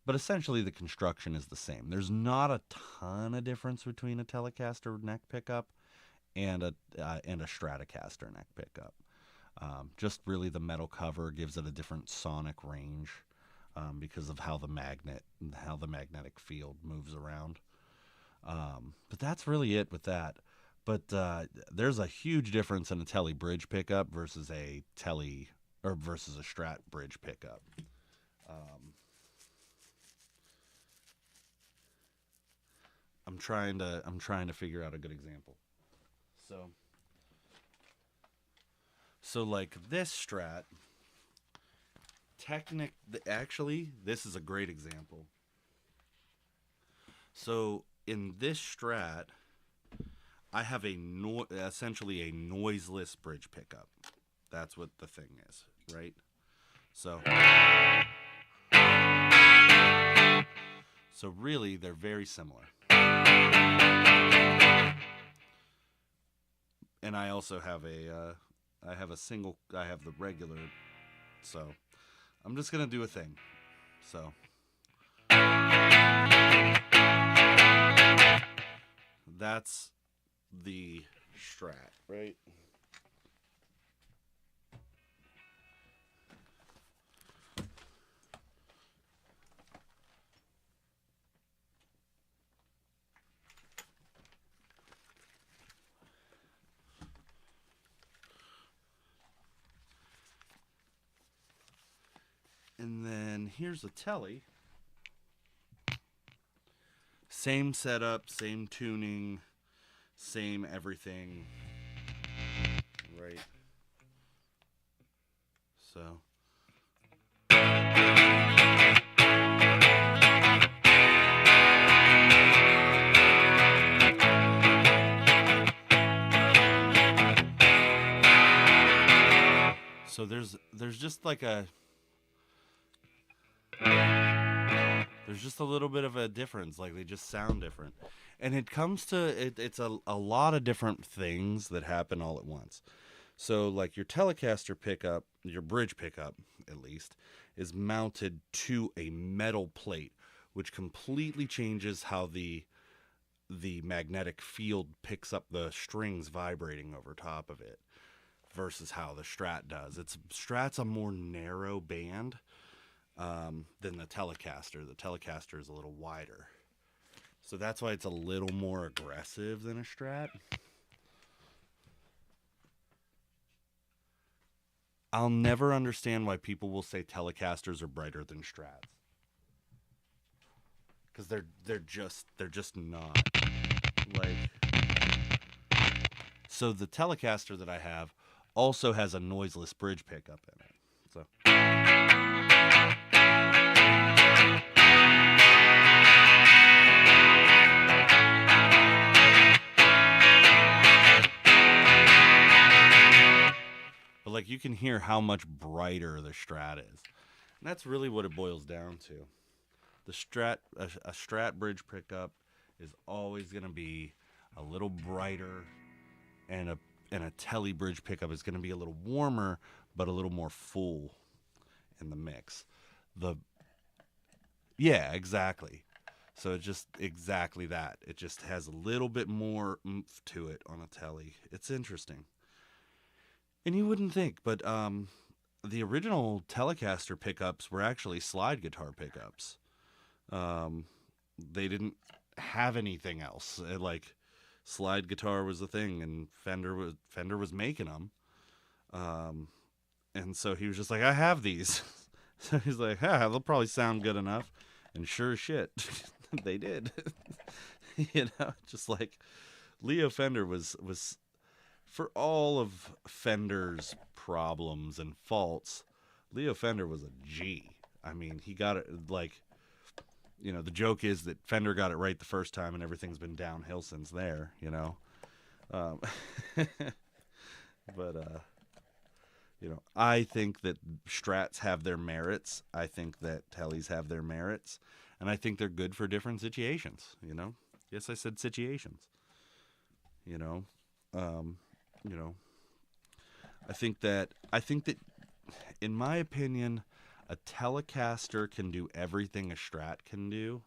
But essentially the construction is the same. There's not a ton of difference between a Telecaster neck pickup and a Stratocaster neck pickup. Just really the metal cover gives it a different sonic range because of how the magnetic field moves around. But that's really it with that. But there's a huge difference in a Tele bridge pickup versus a Strat bridge pickup. I'm trying to figure out a good example. So like this Strat, actually this is a great example. So in this Strat, I have essentially a noiseless bridge pickup. That's what the thing is, right? So really, they're very similar. And I also have the regular. So I'm just gonna do a thing. So that's the Strat, right? And then here's a Tele. Same setup, same tuning, same everything, right? So there's just like there's just a little bit of a difference. Like they just sound different. And it comes to it's a lot of different things that happen all at once. So like your Telecaster pickup, your bridge pickup at least, is mounted to a metal plate, which completely changes how the magnetic field picks up the strings vibrating over top of it versus how the Strat does. Strat's a more narrow band than the Telecaster. The Telecaster is a little wider. So that's why it's a little more aggressive than a Strat. I'll never understand why people will say Telecasters are brighter than Strats. Because they're just not. Like, so the Telecaster that I have also has a noiseless bridge pickup in it. So but like you can hear how much brighter the Strat is. And that's really what it boils down to. The Strat, a Strat bridge pickup is always going to be a little brighter, and a Tele bridge pickup is going to be a little warmer, but a little more full in the mix. Yeah, exactly. So it's just exactly that. It just has a little bit more oomph to it on a Tele. It's interesting. And you wouldn't think, but the original Telecaster pickups were actually slide guitar pickups. They didn't have anything else. Like slide guitar was the thing, and Fender was making them. And so he was just like, I have these. So he's like, they'll probably sound good enough. And sure as shit, they did. Just like Leo Fender was for all of Fender's problems and faults, Leo Fender was a G. I mean, he got it, like, the joke is that Fender got it right the first time and everything's been downhill since there, Um, but, I think that Strats have their merits. I think that Tellies have their merits. And I think they're good for different situations, Yes, I said situations. I think that in my opinion, a Telecaster can do everything a Strat can do,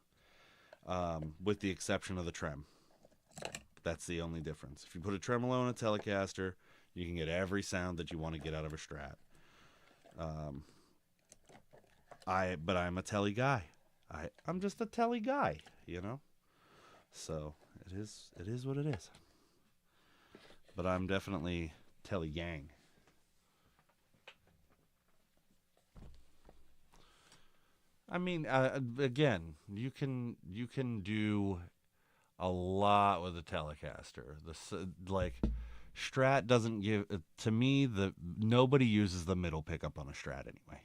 with the exception of the trem. That's the only difference. If you put a tremolo on a Telecaster, you can get every sound that you want to get out of a Strat. But I'm a Telly guy. I'm just a Telly guy, So it is what it is. But I'm definitely Telly gang. I mean, again, you can do a lot with a Telecaster. Strat doesn't give, to me, nobody uses the middle pickup on a Strat anyway.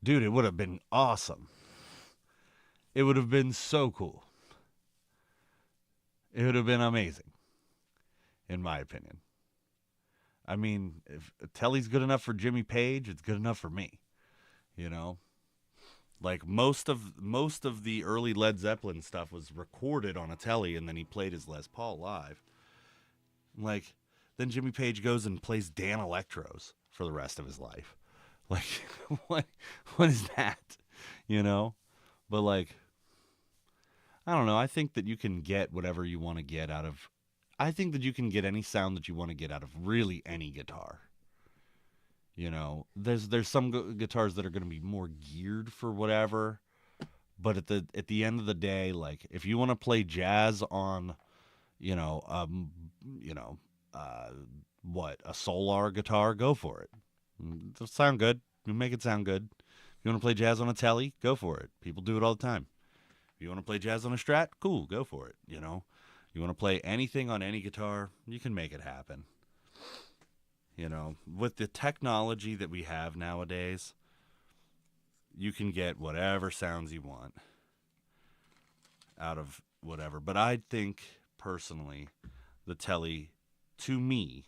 Dude, it would have been awesome. It would have been so cool. It would have been amazing, in my opinion. I mean, if Telly's good enough for Jimmy Page, it's good enough for me. Like most of the early Led Zeppelin stuff was recorded on a Telly, and then he played his Les Paul live. Like, then Jimmy Page goes and plays Dan Electros for the rest of his life. Like, what is that? But like, I don't know. I think that you can get whatever you want to get out of. I think that you can get any sound that you want to get out of really any guitar. There's some guitars that are going to be more geared for whatever, but at the end of the day, like, if you want to play jazz on, a Solar guitar, go for it. It'll sound good. You make it sound good. If you want to play jazz on a Telly, go for it. People do it all the time. If you want to play jazz on a Strat, cool, go for it. You want to play anything on any guitar, you can make it happen. With the technology that we have nowadays, you can get whatever sounds you want out of whatever. But I think, personally, the Telly, to me,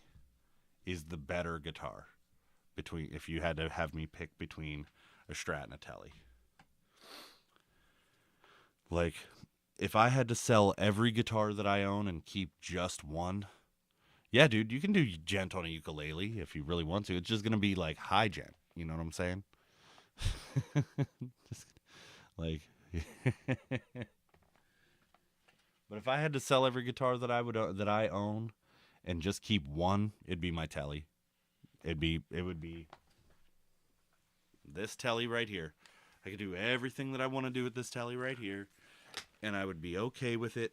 is the better guitar. If you had to have me pick between a Strat and a Telly. Like, if I had to sell every guitar that I own and keep just one, yeah, dude, you can do gent on a ukulele if you really want to. It's just going to be like high gent. You know what I'm saying? Just, like, but if I had to sell every guitar that I own and just keep one, it'd be my Telly. It would be this Telly right here. I could do everything that I want to do with this Telly right here, and I would be okay with it.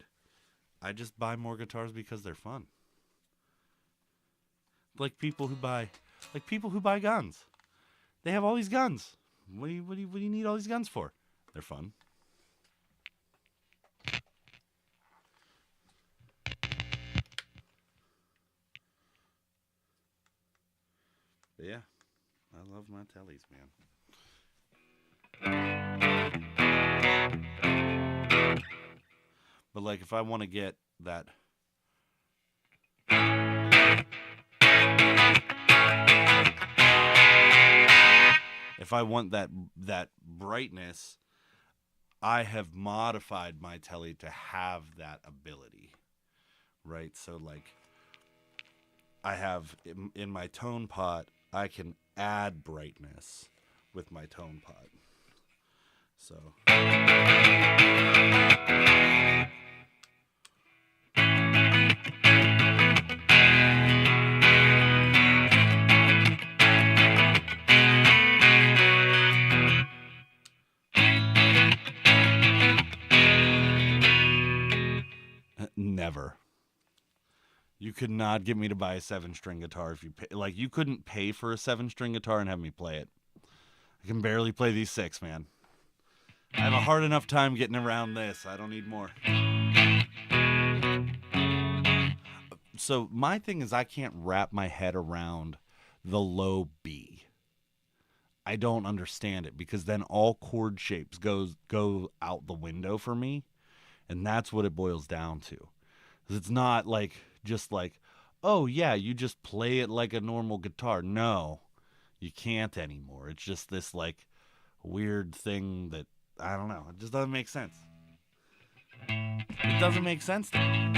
I just buy more guitars because they're fun. Like people who buy guns. They have all these guns. What do you need all these guns for? They're fun. But yeah, I love my Tellys, man. But like, if I want to get that, if I want that brightness, I have modified my Telly to have that ability, right? So like, I have in my tone pot, I can add brightness with my tone pot. So never. You could not get me to buy a 7-string guitar if you pay, like, you couldn't pay for a 7-string guitar and have me play it. I can barely play these 6, man. I have a hard enough time getting around this. I don't need more. So my thing is I can't wrap my head around the low B. I don't understand it because then all chord shapes go out the window for me, and that's what it boils down to. 'Cause it's not like just like, oh yeah, you just play it like a normal guitar. No, you can't anymore. It's just this like weird thing that I don't know. It just doesn't make sense. It doesn't make sense to me.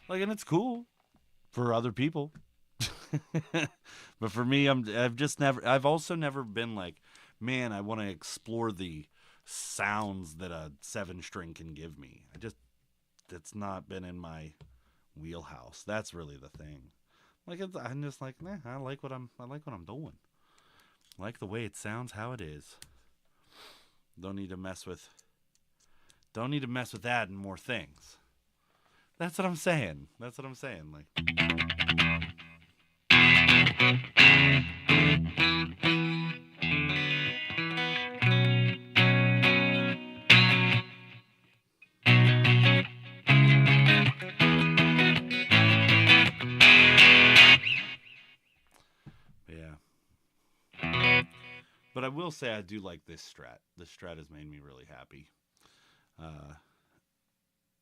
Like, and it's cool for other people. But for me, I've also never been like, man, I want to explore the sounds that a 7-string can give me. That's not been in my wheelhouse. That's really the thing. Like, I'm just like, nah, I like what I'm doing. I like the way it sounds, how it is. Don't need to mess with adding more things. That's what I'm saying. Like, yeah. But I will say I do like this Strat. This Strat has made me really happy.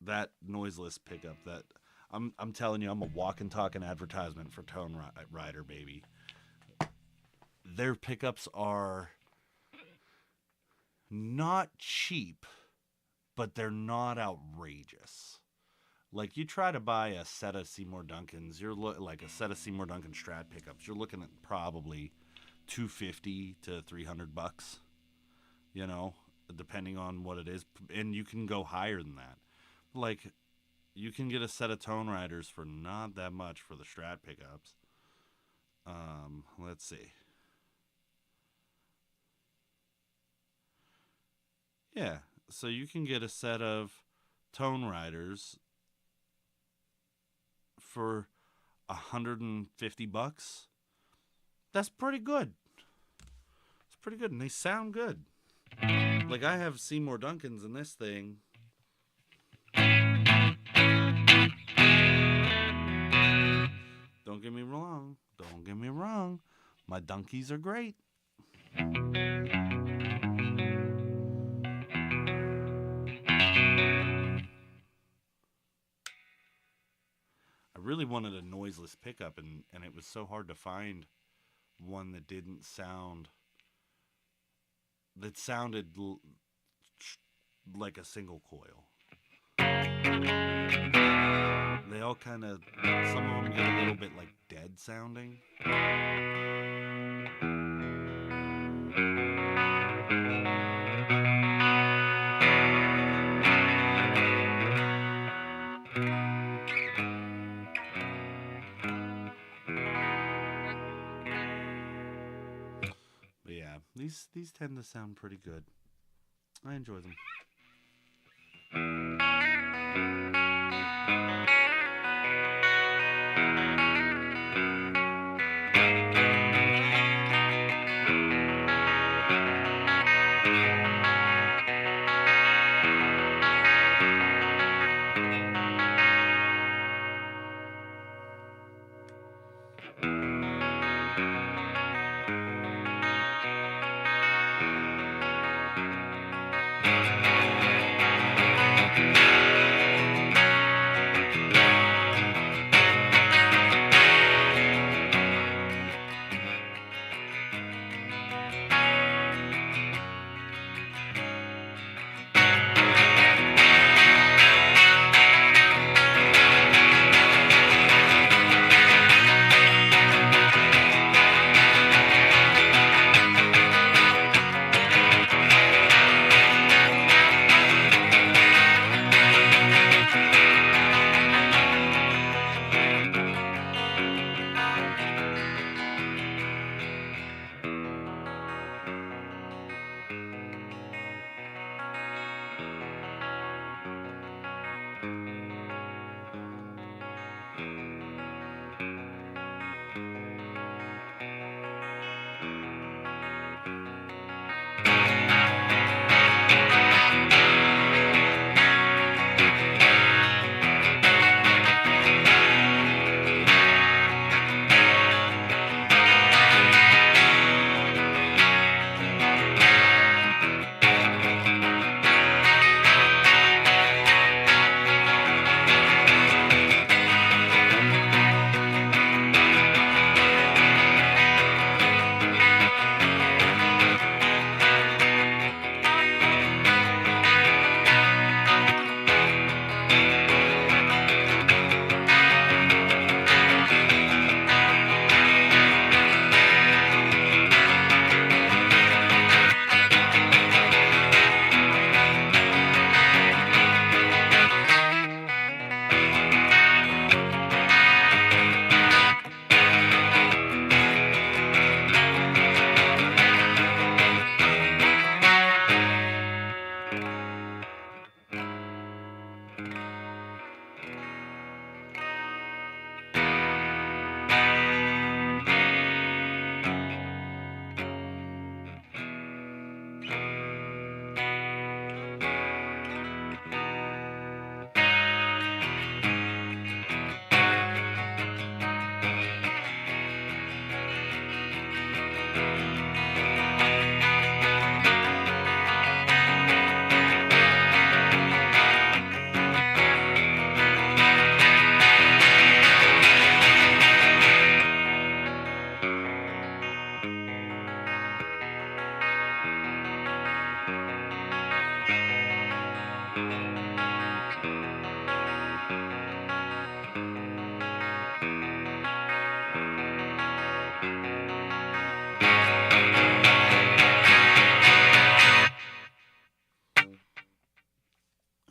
That noiseless pickup, that I'm telling you, I'm a walking, talking advertisement for Tone Rider, baby. Their pickups are not cheap, but they're not outrageous. Like, you try to buy a set of Seymour Duncans, like a set of Seymour Duncan Strat pickups, you're looking at probably $250 to $300, you know, depending on what it is, and you can go higher than that. Like, you can get a set of Tone Riders for not that much for the Strat pickups. Let's see. Yeah, so you can get a set of Tone Riders for $150. That's pretty good. It's pretty good, and they sound good. Like, I have Seymour Duncans in this thing. Don't get me wrong. My Dunkies are great. I really wanted a noiseless pickup, and it was so hard to find one that didn't sound... that sounded like a single coil. They all kind of... some of them get a little bit, like, dead sounding. But yeah, these tend to sound pretty good. I enjoy them.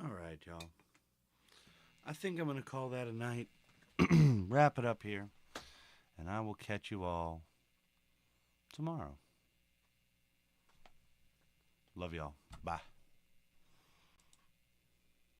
All right, y'all. I think I'm going to call that a night. Wrap it up here. And I will catch you all tomorrow. Love y'all. Bye.